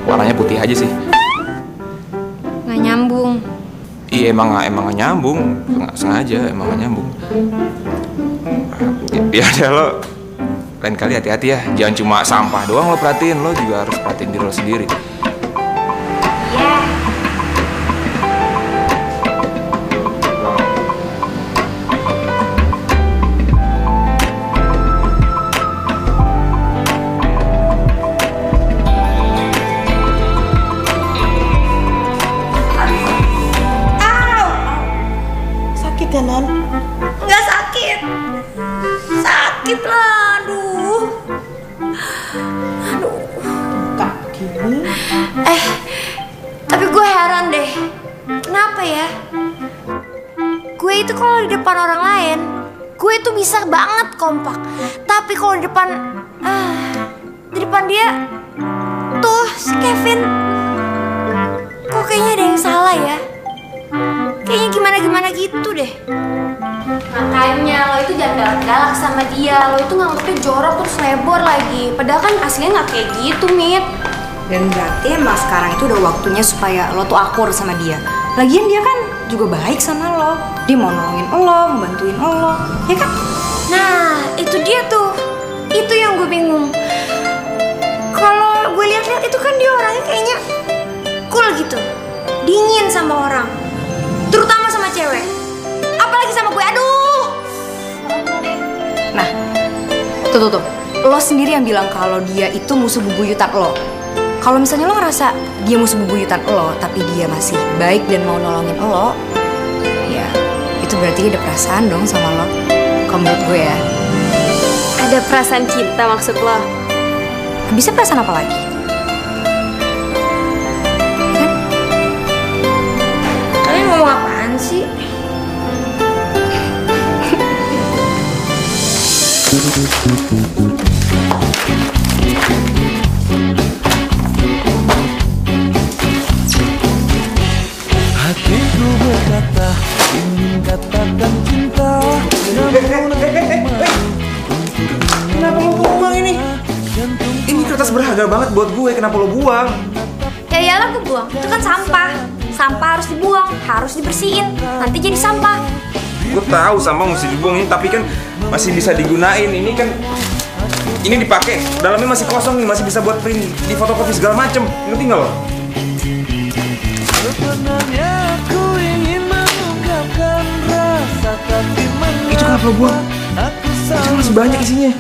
Warnanya putih aja sih. Nggak nyambung. Iya emang nggak nyambung, nggak sengaja emang nggak nyambung. Ya udah lo, lain kali hati-hati ya, jangan cuma sampah doang lo perhatiin, lo juga harus perhatiin diri lo sendiri. Sakit ya, Non? Nggak sakit. Sakit lah, aduh. Kak, gini. Tapi gue heran deh. Kenapa ya? Gue itu kalau di depan orang lain, gue itu bisa banget kompak. Tapi kalau di depan dia, tuh si Kevin, kok kayaknya ada yang salah ya? Kayaknya gimana gitu deh. Makanya lo itu jangan galak-galak sama dia. Lo itu nganggepnya jorok terus lebor lagi. Padahal kan aslinya nggak kayak gitu, Mit. Dan berarti emang sekarang itu udah waktunya supaya lo tuh akur sama dia. Lagian dia kan juga baik sama lo. Dia mau nolongin lo, membantuin lo, ya kan? Nah, itu dia tuh. Itu yang gue bingung. Kalau gue lihat-lihat dia orangnya kayaknya cool gitu, dingin sama orang, terutama sama cewek, apalagi sama gue. Aduh. Nah, tuh. Lo sendiri yang bilang kalau dia itu musuh bebuyutan lo. Kalau misalnya lo ngerasa dia musuh bebuyutan lo, tapi dia masih baik dan mau nolongin lo, ya itu berarti dia ada perasaan dong sama lo. Kalau menurut gue ya. Ada perasaan cinta maksud lo? Bisa perasaan apa lagi? Kalian ngomong apaan sih? Hatiku berkata ingin katakan cinta. Kenapa lo buang ini? Ini kertas berharga banget buat gue, kenapa lo buang? Ya iyalah gue buang, itu kan sampah. Sampah harus dibuang, harus dibersihin, nanti jadi sampah. Gue tahu sampah mesti dibuang ini, tapi kan masih bisa digunain. Ini kan ini dipakai, dalamnya masih kosong nih, masih bisa buat print, di fotokopi segala macem. Ngerti nggak lo? Sebenarnya aku ingin mengungkapkan rasa tapi Itu kenapa lo buang? Itu masih banyak isinya.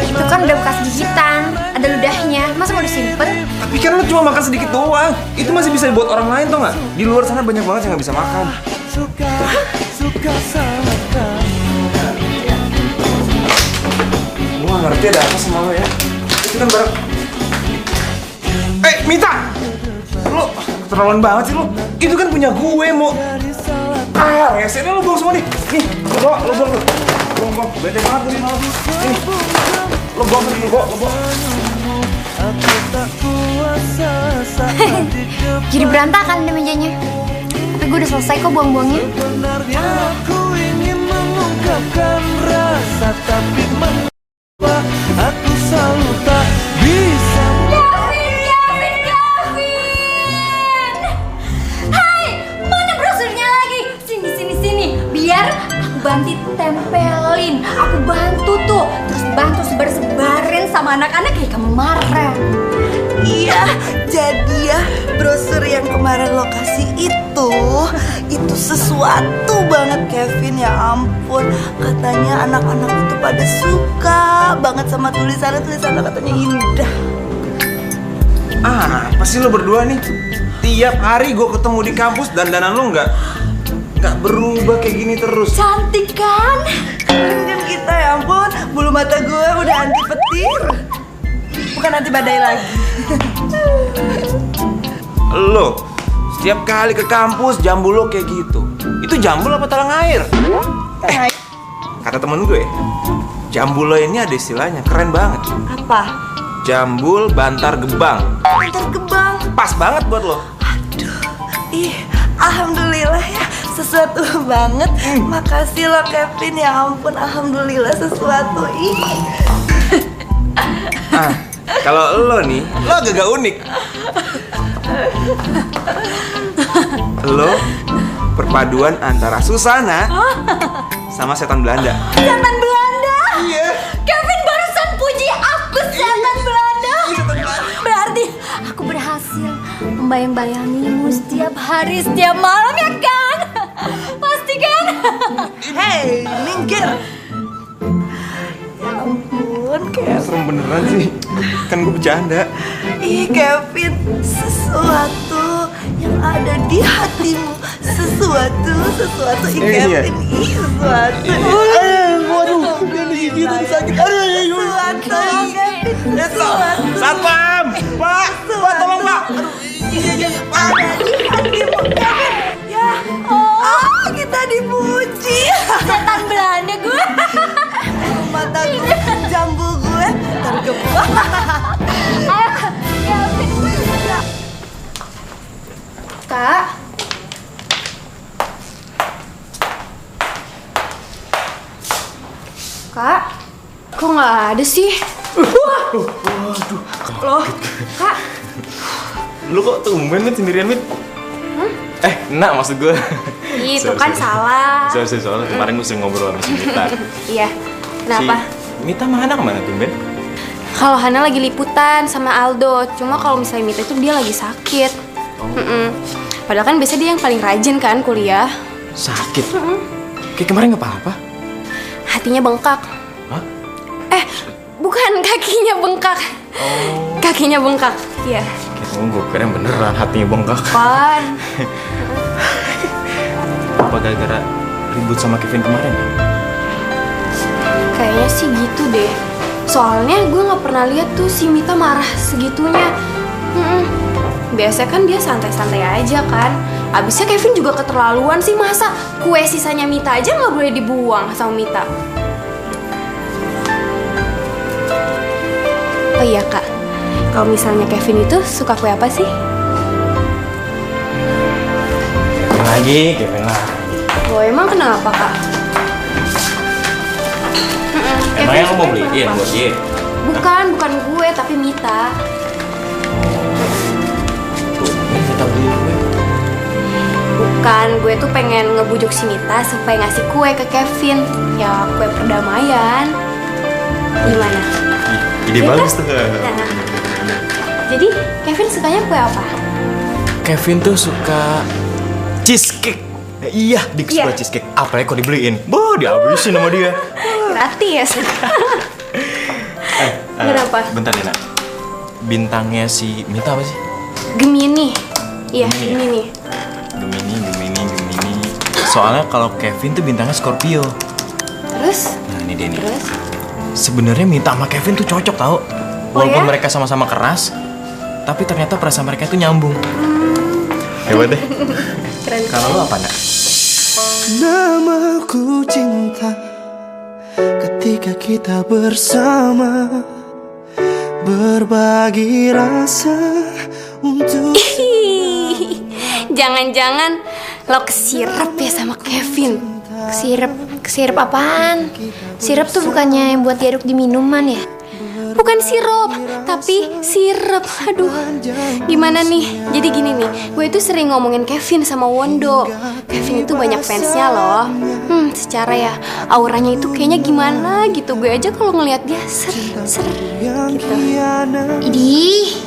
Itu kan udah bekas gigitan, ada ludahnya, masa mau disimpen? Tapi kan lo cuma makan sedikit doang. Itu masih bisa buat orang lain, tau nggak? Di luar sana banyak banget yang nggak bisa makan. suka sama kamu. Gua nggak ngerti ada apa sama lo ya. Itu kan barang. Mita! Lo keterlaluan banget sih lo. Itu kan punya gue, mau. Resetnya lo buang semua nih. Nih, lo buang. Buang. Bete banget tadi malam. Nih. Lo buang tadi, lo buang. Jadi berantakan deh mejanya. Tapi gue udah selesai kok buang-buangnya. Sebenarnya aku ingin mengungkapkan rasa tapi mengapa aku selalu tak bisa. Hai, mana brosurnya lagi? Sini. Biar aku bantu tempelin. Aku bantu tuh. Terus bantu sebarin sama anak-anak kayak kemarin. Iya, jadi ya brosur yang kemarin lo kasih itu sesuatu banget Kevin, ya ampun. Katanya anak-anak itu pada suka banget sama tulisannya katanya indah. Apa sih lo berdua nih? Tiap hari gue ketemu di kampus dandanan lo nggak berubah kayak gini terus. Cantik kan? Kan kita, ya ampun, bulu mata gue udah anti petir, bukan anti badai lagi. Lo setiap kali ke kampus jambul lo kayak gitu. Itu jambul apa talang air? Kata temen gue, jambul lo ini ada istilahnya, keren banget. Apa? Jambul bantar gebang. Bantar gebang. Pas banget buat lo. Ih, alhamdulillah ya, sesuatu banget. Makasih lo Kevin, ya ampun, alhamdulillah sesuatu. Kalau lo nih, lo agak unik. Lo perpaduan antara Susana sama setan Belanda. Setan Belanda? Iya. Kevin barusan puji aku setan Belanda. Berarti aku berhasil membayang-bayangimu setiap hari, setiap malam, ya kan? Pasti kan? Hei, minggir. Ya ampun, Kevin. Serem beneran sih. Kan gue bercanda. Ih, Kevin, sesuatu yang ada di hatimu. Sesuatu. Ih, Kevin, sesuatu. Waduh, gigit sakit. Sesuatu, Kevin. Sesuatu. Satpam! Pak, tolong Pak. Iya, Pak. Ada di hatimu, Kevin. Ya, kita dipuji. Setan Belanda gue. Mata gue, jambu gue tergebak. Kak. Kak, kok nggak ada sih? Loh, Kak. Lu kok tumben Mit sendirian Mit? Nak maksud gue. Itu kan salah. Soalnya kemarin gue sering ngobrol sama si Mita. Iya, kenapa? Si Mita mana kemana tumben? Kalau Hana lagi liputan sama Aldo. Cuma kalau misalnya Mita itu dia lagi sakit. Padahal kan biasanya dia yang paling rajin kan kuliah. Sakit? Kayak kemarin nggak apa-apa. Hatinya bengkak. Hah? Bukan, kakinya bengkak. Kakinya bengkak, iya. Gue kira beneran hatinya bengkak. Pan. Apa gara-gara ribut sama Kevin kemarin? Kayaknya sih gitu deh. Soalnya gue nggak pernah lihat tuh si Mita marah segitunya. Biasanya kan dia santai-santai aja kan. Abisnya Kevin juga keterlaluan sih, masa kue sisanya Mita aja nggak boleh dibuang sama Mita. Oh iya kak, kalau misalnya Kevin itu suka kue apa sih? Kevin lagi. Oh emang kenapa kak? Emangnya lo mau beliin buat dia? Bukan gue, tapi Mita. Kita beliin kue. Bukan, gue tuh pengen ngebujuk si Mita supaya ngasih kue ke Kevin. Ya, kue perdamaian. Gimana? Ide bagus tuh. Nah, jadi Kevin sukanya kue apa? Kevin tuh suka cheesecake. Iya, dia suka cheesecake. Apalagi kalau dibeliin, dihabisin sama dia. Gratis. Kenapa? Bentar ya, Nak. Bintangnya si Mita apa sih? Gemini. Iya, Gemini. Gemini. Soalnya kalau Kevin tuh bintangnya Scorpio. Terus? Nah, ini dia nih. Terus? Sebenarnya Mita sama Kevin tuh cocok tau. Walaupun mereka sama-sama keras, tapi ternyata perasaan mereka tuh nyambung. Hebat deh. Keren. Kalau lo apa, Nak? Namaku cinta ketika kita bersama, berbagi rasa untuk Jangan-jangan lo kesirep ya sama Kevin. Kesirep apaan? Sirup tuh bukannya yang buat diaduk di minuman ya? Bukan sirup, tapi sirep. Aduh, gimana nih? Jadi gini nih, gue itu sering ngomongin Kevin sama Wondo. Kevin itu banyak fansnya loh. Secara ya, auranya itu kayaknya gimana gitu. Gue aja kalau ngelihat dia ser gitu. Idih,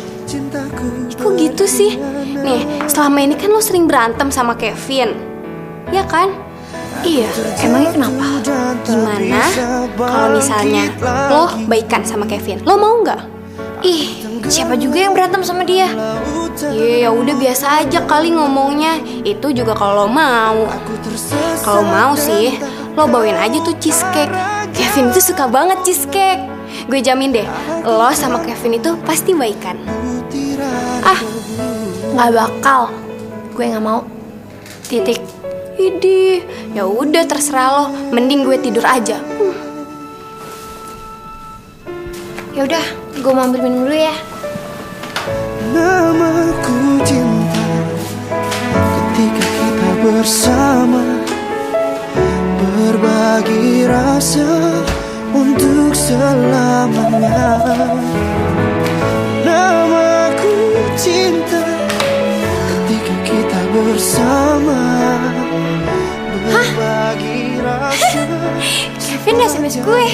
kok gitu sih? Nih, selama ini kan lo sering berantem sama Kevin, ya kan? Iya, emangnya kenapa? Gimana kalau misalnya lo baikan sama Kevin? Lo mau nggak? Ih, siapa juga yang berantem sama dia? Ya udah biasa aja kali ngomongnya. Itu juga kalau lo mau. Kalau mau sih, lo bawain aja tuh cheesecake. Kevin tuh suka banget cheesecake. Gue jamin deh, lo sama Kevin itu pasti baikan. Ah, nggak bakal. Gue nggak mau. Titik. Idih, ya udah terserah lo. Mending gue tidur aja. Ya udah, gue mau ambil minum dulu ya. Namaku cinta ketika kita bersama, berbagi rasa untuk selamanya. Namaku cinta ketika kita bersama, berbagi rasa. Kevin SMS gue.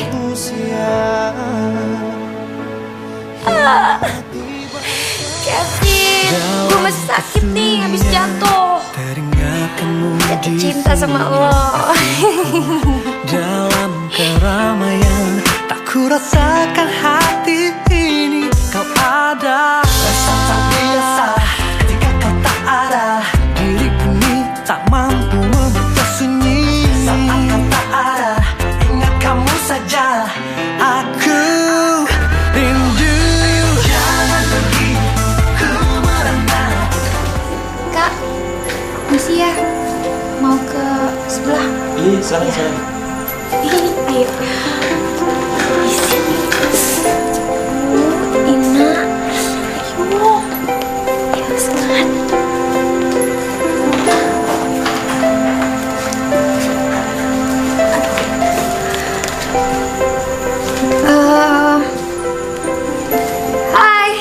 Kevin, gue masih sakit nih habis jatuh. Jatuh cinta sama lo. Dalam keramaian tak kurasakan hati ini kau ada. Rasa tak biasa ketika kau tak ada. Diri ini tak mampu membuka sunyi. Saat kau tak ada, ingat kamu saja. Aku rindu. Jangan pergi, ku merana. Kak, misi ya. Mau ke sebelah? Iya, silakan. Ayo. Di sini. Ina. Ayo. Ayo semangat. Hai.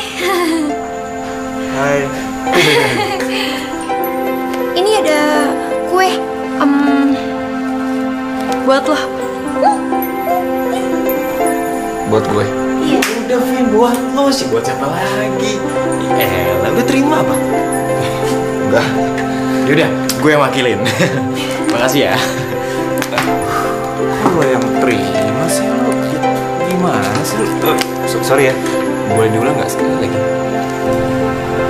Hai. Ini ada kue. Buat lo. Udah Vin, buat lo sih, buat siapa lagi? Udah terima apa? Enggak. Yaudah, gue yang wakilin. Makasih ya. Lo yang terima sih lo. Gimana sih lo? Sorry ya, boleh diulang nggak sekali lagi?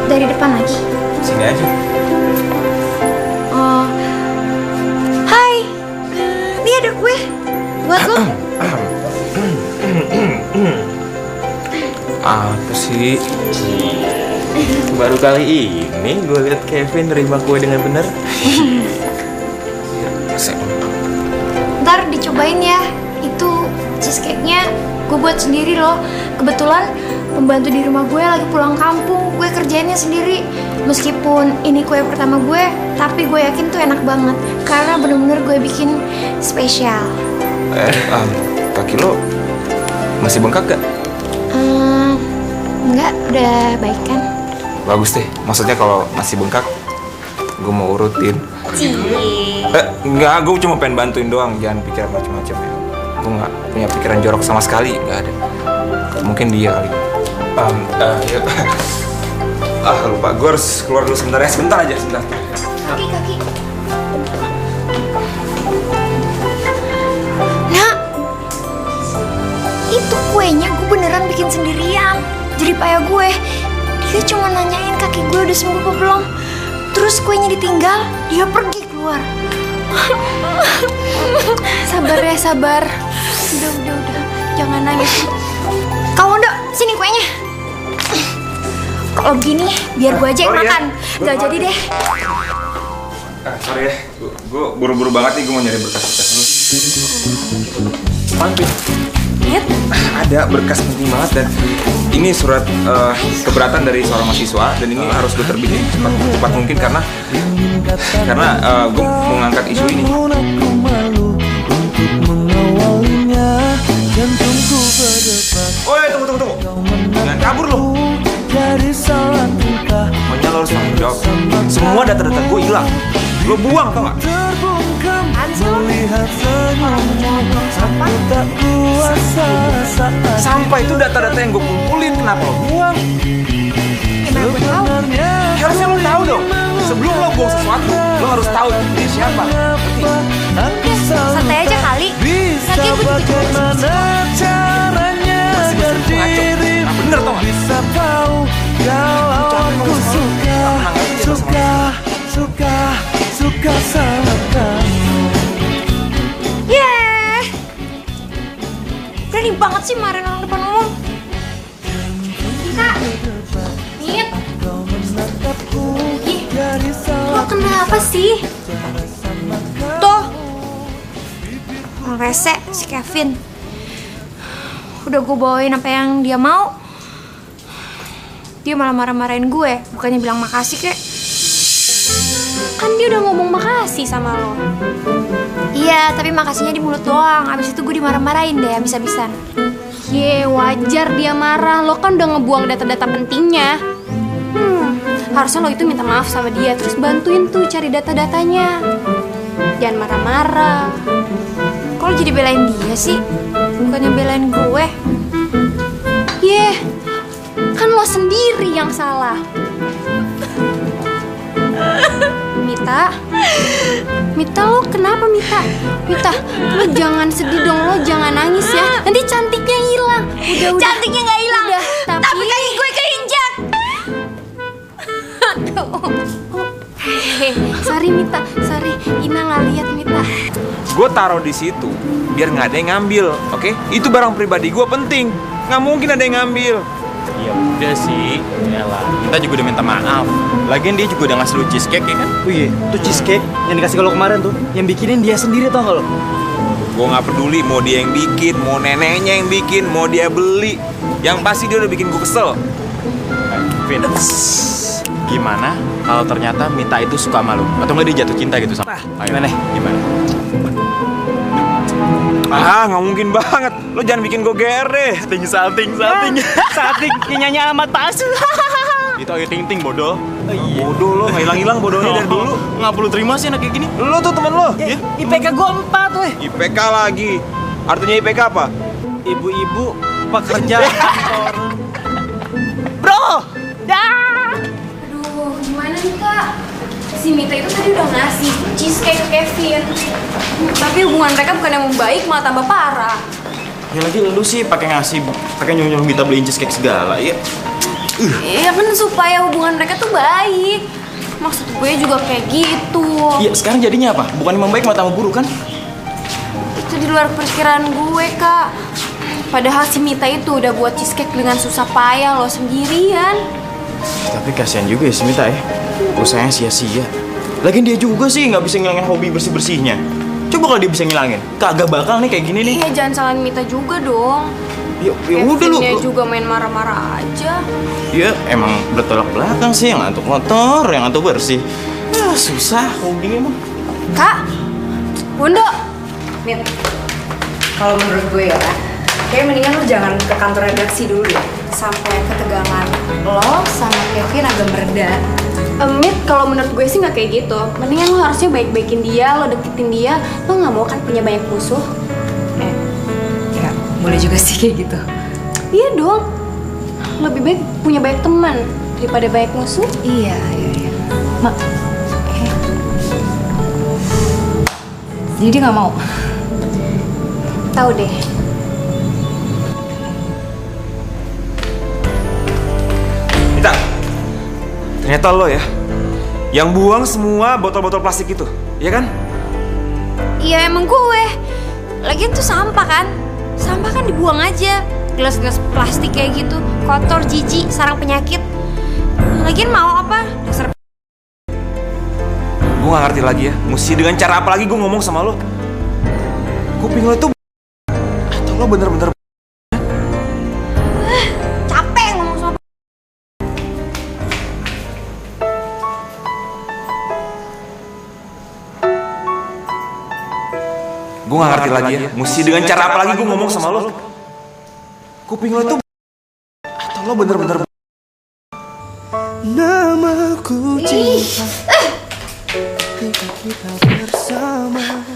Dari depan lagi. Sini aja. Oh, hai. Ini ada kue buat lo. Apa sih? Baru kali ini gue lihat Kevin nerima kue dengan benar. Ntar dicobain ya. Itu cheesecake-nya gue buat sendiri loh. Kebetulan pembantu di rumah gue lagi pulang kampung. Gue kerjainnya sendiri. Meskipun ini kue pertama gue, tapi gue yakin tuh enak banget. Karena bener-bener gue bikin spesial. Kaki lo masih bengkak gak? Enggak, udah baik kan? Bagus deh, maksudnya kalau masih bengkak gue mau urutin. Enggak, gue cuma pengen bantuin doang. Jangan pikiran macam-macam ya. Gue gak punya pikiran jorok sama sekali, gak ada. Mungkin dia kali. Lupa, gue harus keluar dulu sebentar ya. Sebentar aja, sebentar. Kaki. Nah, itu kuenya gue beneran bikin sendirian. Jadi payah gue. Dia cuma nanyain kaki gue udah sembuh apa belum. Terus kuenya ditinggal, dia pergi keluar. Sabar ya, sabar. Udah. Jangan nangis. Kamu Dok, sini kuenya. Kalau begini, biar gue aja yang makan. Gak jadi deh. Sorry ya, gue buru-buru banget nih. Gue mau nyari berkas-berkas dulu. Ada berkas penting banget dan ini surat keberatan dari seorang mahasiswa dan ini harus gue terbitin cepat mungkin karena gue mau ngangkat isu ini. Tunggu. Jangan kabur lo. Pokoknya lo harus tanggung jawab. Semua data-data gue hilang. Lo buang tau gak? Sampah itu data-data yang gue kumpulin. Kenapa lo buang? Harusnya lo tahu dong. Sebelum lo buang sesuatu, lo harus tahu dia siapa. Udah, santai aja kali. Lagian gue juga Nah bener tau gak? Suka sama kamu. Yeah. Berani banget sih marahin orang depan umum. Kak, Mit. Lo kenapa sih? Tuh, orang rese si Kevin. Udah gue bawain apa yang dia mau. Dia malah marah-marahin gue, bukannya bilang makasih kek. Kan dia udah ngomong makasih sama lo. Iya, tapi makasihnya di mulut doang. Abis itu gue dimarah-marahin deh abis-abisan. Wajar dia marah. Lo kan udah ngebuang data-data pentingnya. Harusnya lo itu minta maaf sama dia, terus bantuin tuh cari data-datanya. Jangan marah-marah. Kok lo jadi belain dia sih? Bukannya belain gue. Kan lo sendiri yang salah. Mita, lo kenapa Mita? Lo jangan sedih dong, lo jangan nangis ya. Nanti cantiknya hilang. Udah. Cantiknya nggak hilang. Tapi kaki gue keinjak. Sorry Mita, sorry. Ina nggak lihat Mita. Gue taruh di situ biar nggak ada yang ngambil, oke? Itu barang pribadi gue penting. Nggak mungkin ada yang ngambil. Ya udah sih, yalah. Kita juga udah minta maaf. Lagian dia juga udah ngasih lu cheesecake ya kan? Oh iya, itu cheesecake yang dikasih kalau kemarin tuh, yang bikinin dia sendiri tau gak lo? Gue nggak peduli mau dia yang bikin, mau neneknya yang bikin, mau dia beli. Yang pasti dia udah bikin gue kesel. Vin, gimana kalau ternyata Mita itu suka sama lu? Atau nggak dia jatuh cinta gitu sama? Gimana? Nggak mungkin banget. Lo jangan bikin gue gere. Salting, nyanyi alamat palsu. Itu Ayu Ting Ting, bodoh. Bodoh lo, nggak hilang-hilang bodohnya dari dulu. Nggak perlu terima sih anak kayak gini. Lo tuh temen lo. IPK gue 4 weh. IPK lagi. Artinya IPK apa? Ibu-ibu pekerjaan kantor. Bro, dah. Aduh, gimana nih kak? Si Mita itu tadi udah ngasih cheesecake ke Kevin. Tapi hubungan mereka bukan yang membaik, malah tambah parah. Ya lagi lu sih pakai nyuruh Mita beliin cheesecake segala ya. Iya kan supaya hubungan mereka tuh baik. Maksud gue juga kayak gitu. Iya, sekarang jadinya apa? Bukan yang membaik malah tambah buruk kan? Itu di luar perkiraan gue kak. Padahal si Mita itu udah buat cheesecake dengan susah payah lo sendirian. Tapi kasihan juga ya si Mita ya. Usahanya sia-sia. Lagian dia juga sih nggak bisa ngilangin hobi bersih-bersihnya. Coba kalau dia bisa ngilangin, kagak bakal nih kayak gini nih. Iya, jangan salahin Mita juga dong. Ya udah lu. Kevinnya juga main marah-marah aja. Ya emang bertolak belakang sih, yang ngantuk motor, yang ngantuk bersih. Ah, susah hobinya mah. Kak, Bundo. Mit, kalau menurut gue ya, kayak mendingan lo jangan ke kantor redaksi dulu deh. Sampai ketegangan lo sama Kevin agak mereda. Mit, kalau menurut gue sih nggak kayak gitu. Mendingan lo harusnya baik-baikin dia, lo deketin dia. Lo nggak mau kan punya banyak musuh? Ya, boleh juga sih kayak gitu. Iya dong. Lebih baik punya banyak teman daripada banyak musuh. Iya. Mak, jadi dia nggak mau. Tahu deh. Mita, ternyata lo ya yang buang semua botol-botol plastik itu, ya kan? Iya emang gue. Lagian tuh sampah kan? Sampah kan dibuang aja. Gelas-gelas plastik kayak gitu, kotor, jijik, sarang penyakit. Lagian mau apa? Dasar. Gue gak ngerti lagi ya, mesti dengan cara apa lagi gue ngomong sama lo? Kuping lo tuh atau lo bener-bener Capek ngomong sama. gue gak ngerti lagi ya, mesti dengan cara apa lagi gue ngomong sama lo? Kuping lo tuh atau lo bener-bener Namaku cinta kita bersama.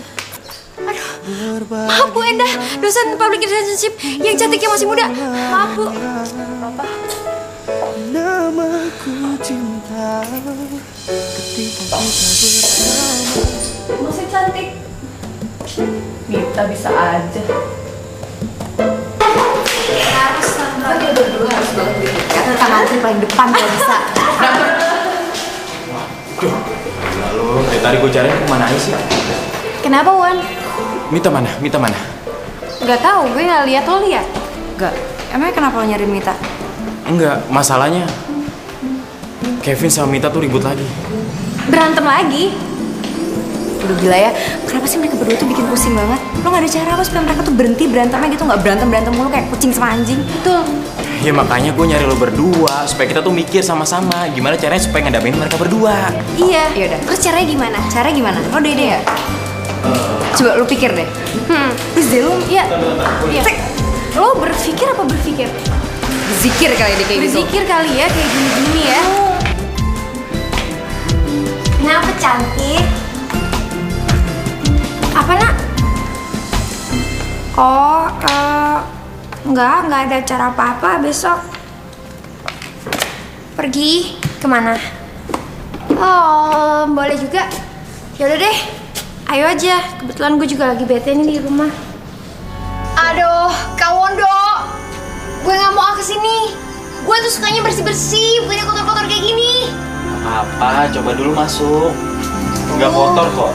Maaf Bu Endah, dosen public relationship yang cantiknya masih muda. Maaf Bu. Namaku cinta ketika kita bersama. Masih cantik. Mita bisa aja. Harus lagi berdua harus banget gitu. Karena tanganku paling depan kalau bisa. Lalu dari tadi gue cari kemana aja sih? Kenapa Wan? Mita mana? Gak tahu, gue nggak lihat, lo lihat? Gak, emangnya kenapa lo nyariin Mita? Enggak, masalahnya Kevin sama Mita tuh ribut lagi. Berantem lagi? Udah gila ya, kenapa sih mereka berdua tuh bikin pusing banget? Lo gak ada cara apa supaya mereka tuh berhenti berantemnya gitu, gak berantem mulu kayak kucing sama anjing? Betul. Ya makanya gue nyari lo berdua supaya kita tuh mikir sama-sama gimana caranya supaya ngadamin mereka berdua. Iya. Yaudah. Terus caranya gimana? Caranya gimana? Lo ada ide gak? Coba lo pikir deh. Terus deh lo, ya. Lo berpikir apa berpikir? Berzikir kali deh kayak gitu. Berzikir kali ya, kayak gini-gini ya. Kenapa cantik? Apa nak? Oh, enggak ada acara apa-apa besok. Pergi kemana? Oh, boleh juga. Yaudah deh, ayo aja. Kebetulan gue juga lagi bete nih di rumah. Aduh, Kak Wondo, gue nggak mau kesini. Gue tuh sukanya bersih-bersih, bukannya kotor-kotor kayak gini. Apa? Coba dulu masuk. Nggak kotor kok.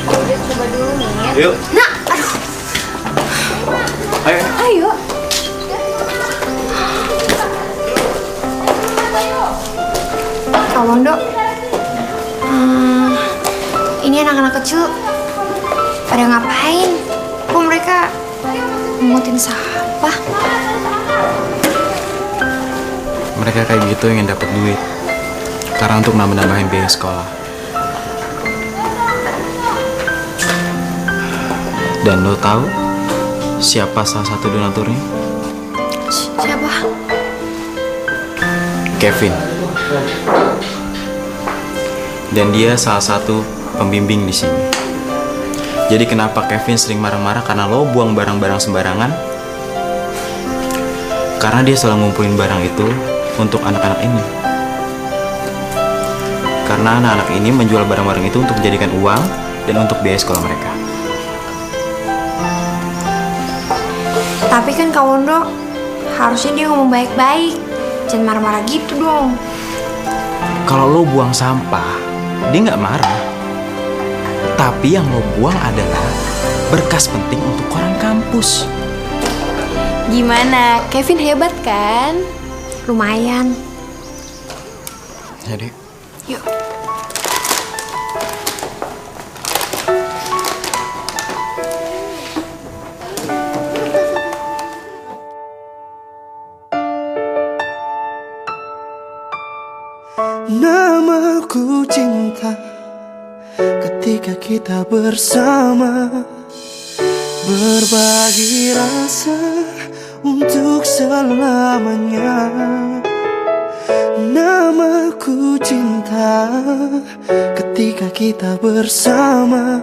Udah coba dulu nih. Yuk. Nah, aduh. Ayo. Ayo. Kak Wondo, ini anak-anak kecil pada ngapain? Kok mereka ngutin sampah? Mereka kayak gitu ingin dapat duit. Karena untuk nambah-nambahin biaya sekolah. Dan lo tahu siapa salah satu donaturnya? Siapa? Kevin. Dan dia salah satu pembimbing di sini. Jadi kenapa Kevin sering marah-marah karena lo buang barang-barang sembarangan? Karena dia selalu ngumpulin barang itu untuk anak-anak ini. Karena anak-anak ini menjual barang-barang itu untuk dijadikan uang dan untuk biaya sekolah mereka. Tapi kan Kak Wondo, harusnya dia ngomong baik-baik. Jangan marah-marah gitu dong. Kalau lo buang sampah, dia nggak marah. Tapi yang lo buang adalah berkas penting untuk koran kampus. Gimana? Kevin hebat kan? Lumayan. Jadi, Yuk. Namaku cinta ketika kita bersama, berbagi rasa untuk selamanya. Namaku cinta ketika kita bersama,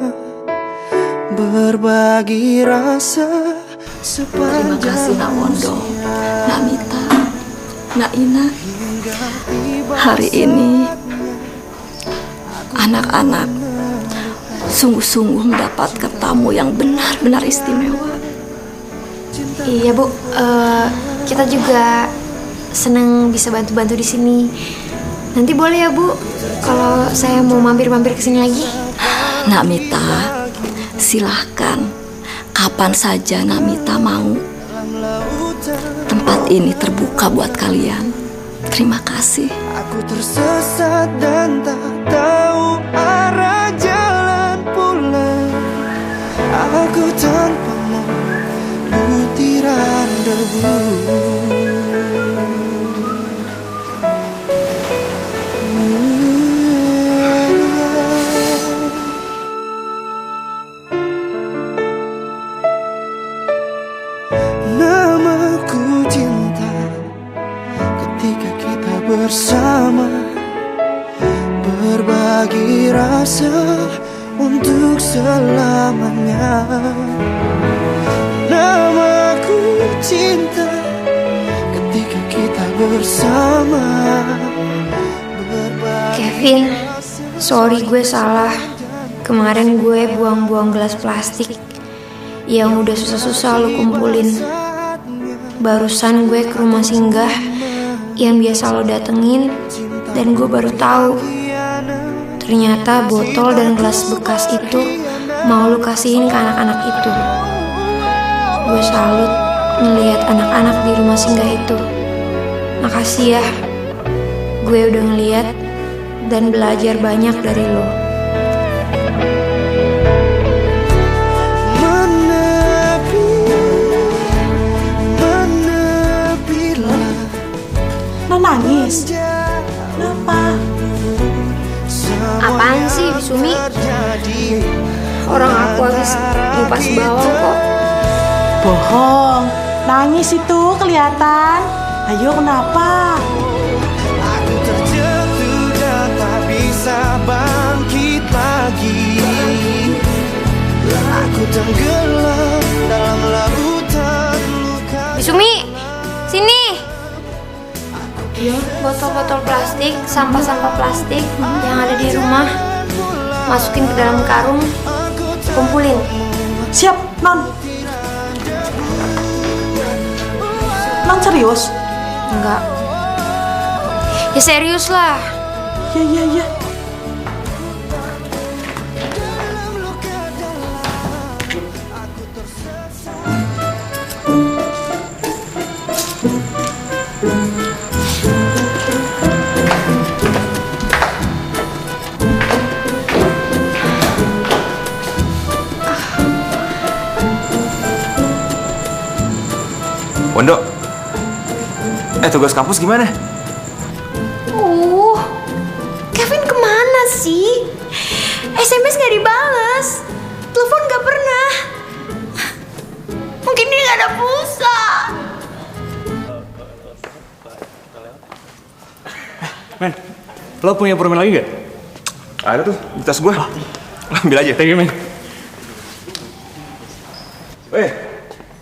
berbagi rasa sepanjang. Terima kasih Nak Wondo, Nak Mita, Nak Ina. Hari ini anak-anak sungguh-sungguh mendapatkan tamu yang benar-benar istimewa. Iya Bu, kita juga senang bisa bantu-bantu di sini. Nanti boleh ya Bu, kalau saya mau mampir-mampir ke sini lagi. Nak Mita, silahkan kapan saja Nak Mita mau. Tempat ini terbuka buat kalian. Terima kasih. Aku tersesat dan tak tahu arah jalan pulang. Aku tanpamu butiran debu. Namaku cinta ketika kita bersama, berbagi rasa untuk selamanya. Namaku cinta ketika kita bersama, berbagi. Kevin, sorry gue salah. Kemarin gue buang-buang gelas plastik yang udah susah-susah lo kumpulin. Barusan gue ke rumah singgah yang biasa lo datengin, dan gue baru tahu ternyata botol dan gelas bekas itu mau lo kasihin ke anak-anak itu. Gue salut ngelihat anak-anak di rumah singgah itu. Makasih ya, gue udah ngeliat dan belajar banyak dari lo. Nangis? Kenapa? Apaan sih, Bisumi? Orang aku habis ngupas bawang kok. Bohong, nangis itu kelihatan. Ayo kenapa? Aku terjatuh dan tak bisa bangkit lagi. Aku tenggelam dalam lautan luka. Bisumi, sini. Botol-botol plastik, sampah-sampah plastik yang ada di rumah, masukin ke dalam karung, kumpulin. Siap, Non. Non serius? Enggak. Ya serius lah. Ya. Wondo, tugas kampus gimana? Kevin kemana sih? SMS gak dibales, telepon gak pernah. Mungkin dia gak ada pulsa. Men, lo punya permen lagi gak? Ada tuh, di tas gue. Ambil aja. Thank you, men.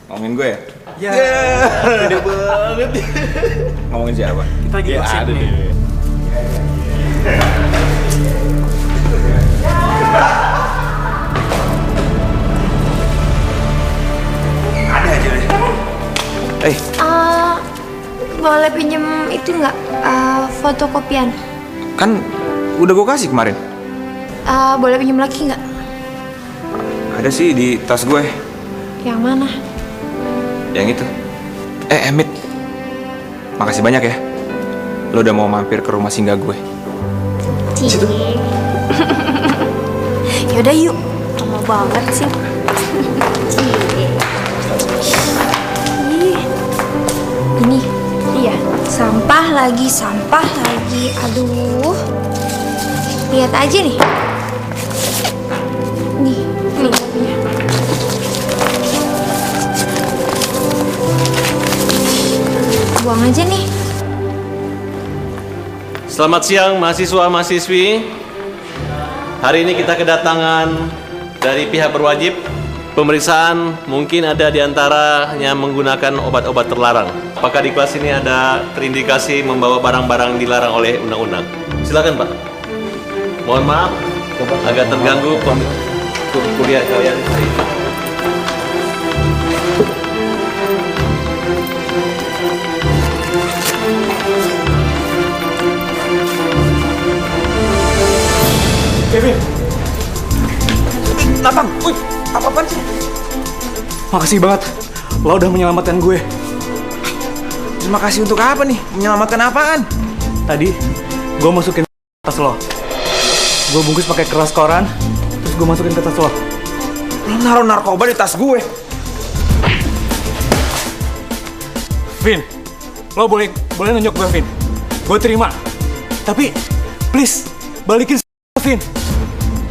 Ngomongin gue ya? Ya. Gede banget. Ngomongin siapa? Kita lagi gosip nih. Ada aja deh. Boleh pinjem itu nggak? Fotokopian. Kan udah gue kasih kemarin. Boleh pinjem lagi nggak? Ada sih di tas gue. Yang mana? Yang itu. Emit. Makasih banyak ya. Lo udah mau mampir ke rumah singgah gue. Situ. Yaudah yuk. Lama banget sih. Ini, iya. Sampah lagi. Aduh. Lihat aja nih. Nih. Buang aja nih. Selamat siang mahasiswa-mahasiswi. Hari ini kita kedatangan dari pihak berwajib. Pemeriksaan mungkin ada di antaranya menggunakan obat-obat terlarang. Apakah di kelas ini ada terindikasi membawa barang-barang dilarang oleh undang-undang? Silakan Pak. Mohon maaf agak terganggu kuliah kalian hari ini. Kevin. Nathan, apa-apaan sih? Makasih banget, lo udah menyelamatkan gue. Terima kasih untuk apa nih? Menyelamatkan apaan? Tadi, gue masukin tas lo. Gue bungkus pakai kertas koran, terus gue masukin ke tas lo. Lo naruh narkoba di tas gue. Vin, lo boleh nunjuk gue, Vin. Gue terima. Tapi, please, balikin Vin.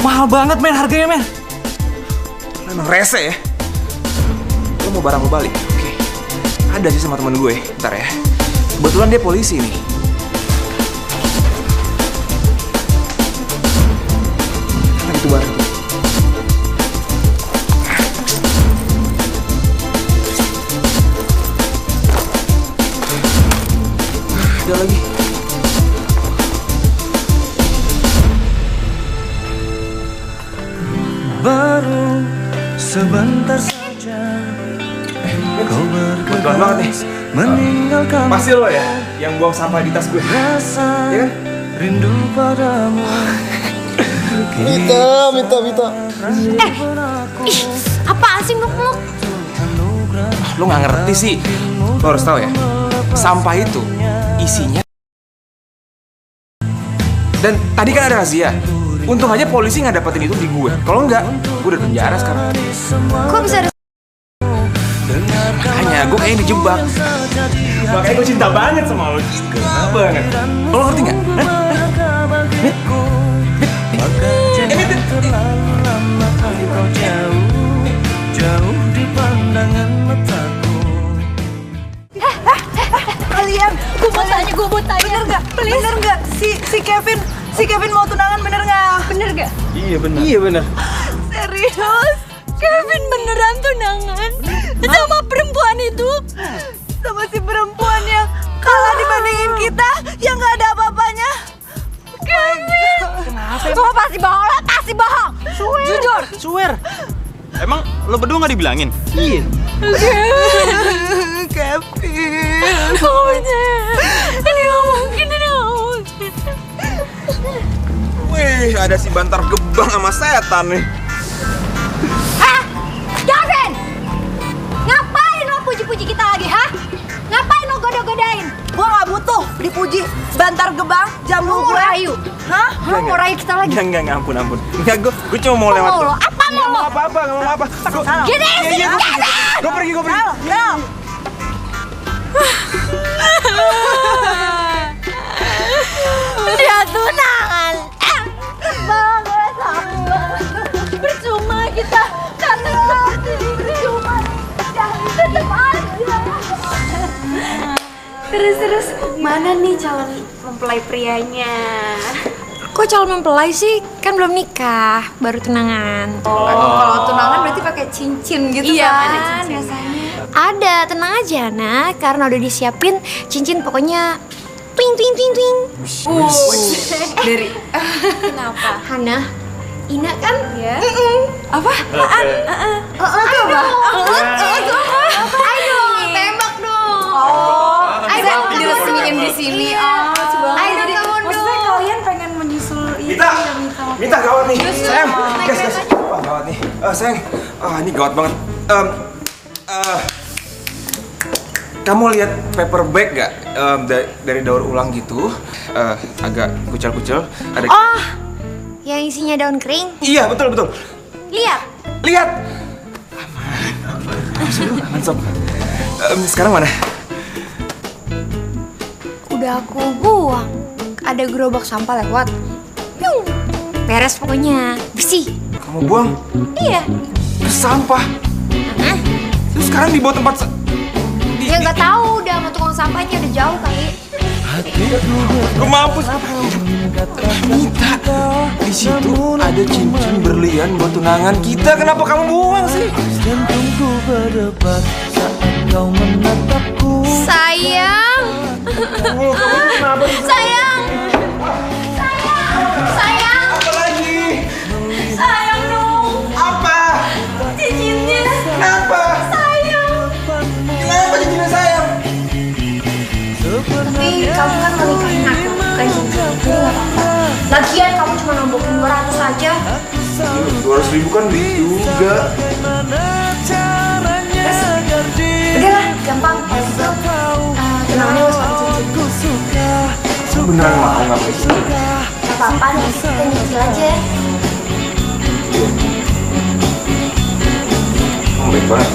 Mahal banget, men, harganya, men. Lo emang rese ya? Lo mau barang lo balik? Oke. Ada sih sama temen gue, ntar ya. Kebetulan dia polisi nih. Nah, itu barang. Ada lagi. Baru sebentar saja kau bergegas meninggalkan. Pasti lo ya yang buang sampah di tas gue. Rasa ya kan? rindu padamu. Mita. Apaan sih muluk-muluk? Lo nggak ngerti sih. Lo harus tahu ya. Sampah itu isinya. Dan tadi kan ada razia. Untung aja polisi nggak dapetin itu di gue. Kalau enggak, gue udah penjara sekarang. Kok bisa ada? Makanya gue kayaknya dijebak. Makanya gue cinta banget sama lo. Cinta banget. Lo ngerti nggak? Jauh di pandangan mataku. Kalian, gue mau tanya. Bener nggak? Si Kevin mau tunangan, bener nggak? Bener gak? Iya bener. Serius? Kevin beneran tunangan sama perempuan itu? Sama si perempuan yang kalah dibandingin kita, yang nggak ada apa-apanya? Kevin! Kenapa? Lo pasti bohong! Jujur! Swear. Emang lo berdua nggak dibilangin? Iya. Kevin! Ini gak mungkin. Wih, ada si Bantar Gebang sama setan nih. Kevin! Ngapain lo puji-puji kita lagi, ha? Ngapain lo goda-godain? Gua nggak butuh dipuji. Bantar Gebang, jamu Mau gue. rayu? Hah? Lo mau rayu kita lagi? Enggak, ampun. Enggak, gue cuma mau lewat. Mau lo? Apa mau lo? Nggak mau apa. Gini sini, Gue pergi. Dia tunangan. Banget aku. Percuma kita karena percuma. Tetap aja. Terus, mana nih calon mempelai prianya? Kok calon mempelai sih? Kan belum nikah, baru tunangan. Kalau tunangan berarti pakai cincin gitu Iya, kan? mana cincin? Biasanya. Ada, tenang aja Hana, karena udah disiapin cincin pokoknya twing twing twing twing. Dari Kenapa? Hana, Ina kan? Ya. apa? Apaan? Ayo, tembak dong. Ayo diresmiin di sini. Ayo dong, Maksudnya kalian pengen menyusul ini Mita, ya, Mita gawat nih, sayang. Guys, wah gawat nih, sayang. Ini gawat banget. Kamu lihat paper bag gak? Dari daur ulang gitu, agak kucel-kucel. Ada. Oh, yang isinya daun kering. Iya, betul. Lihat. Lihat. Aman, sob. Sekarang mana? Udah aku buang. Ada gerobak sampah lewat. Yung. Beres pokoknya, bersih. Kamu buang? Iya. Terus sampah. Terus sekarang dibawa tempat Ya nggak tahu, udah sama tukang sampahnya udah jauh kali. Gue mampus. Mita, di situ ada cincin berlian buat tunangan kita. Kenapa kamu buang sih? Sayang. Sayang. Sayang. Apa lagi? Sayang dong. Apa? Cincinnya. Kenapa? Sayang. Kenapa cincinnya sayang? Tapi kamu kan mau nikahin aku, bukan cincin. Jadi nggak apa-apa. Lagian kamu cuma nombokin 200 aja. 200.000 kan duit juga. Udahlah, gampang. Kalau gitu, tunangannya harus pakai cincin. Kamu beneran mau nggak pakai cincin? Gak apa-apa nih, kita nyicil aja. Kamu baik banget.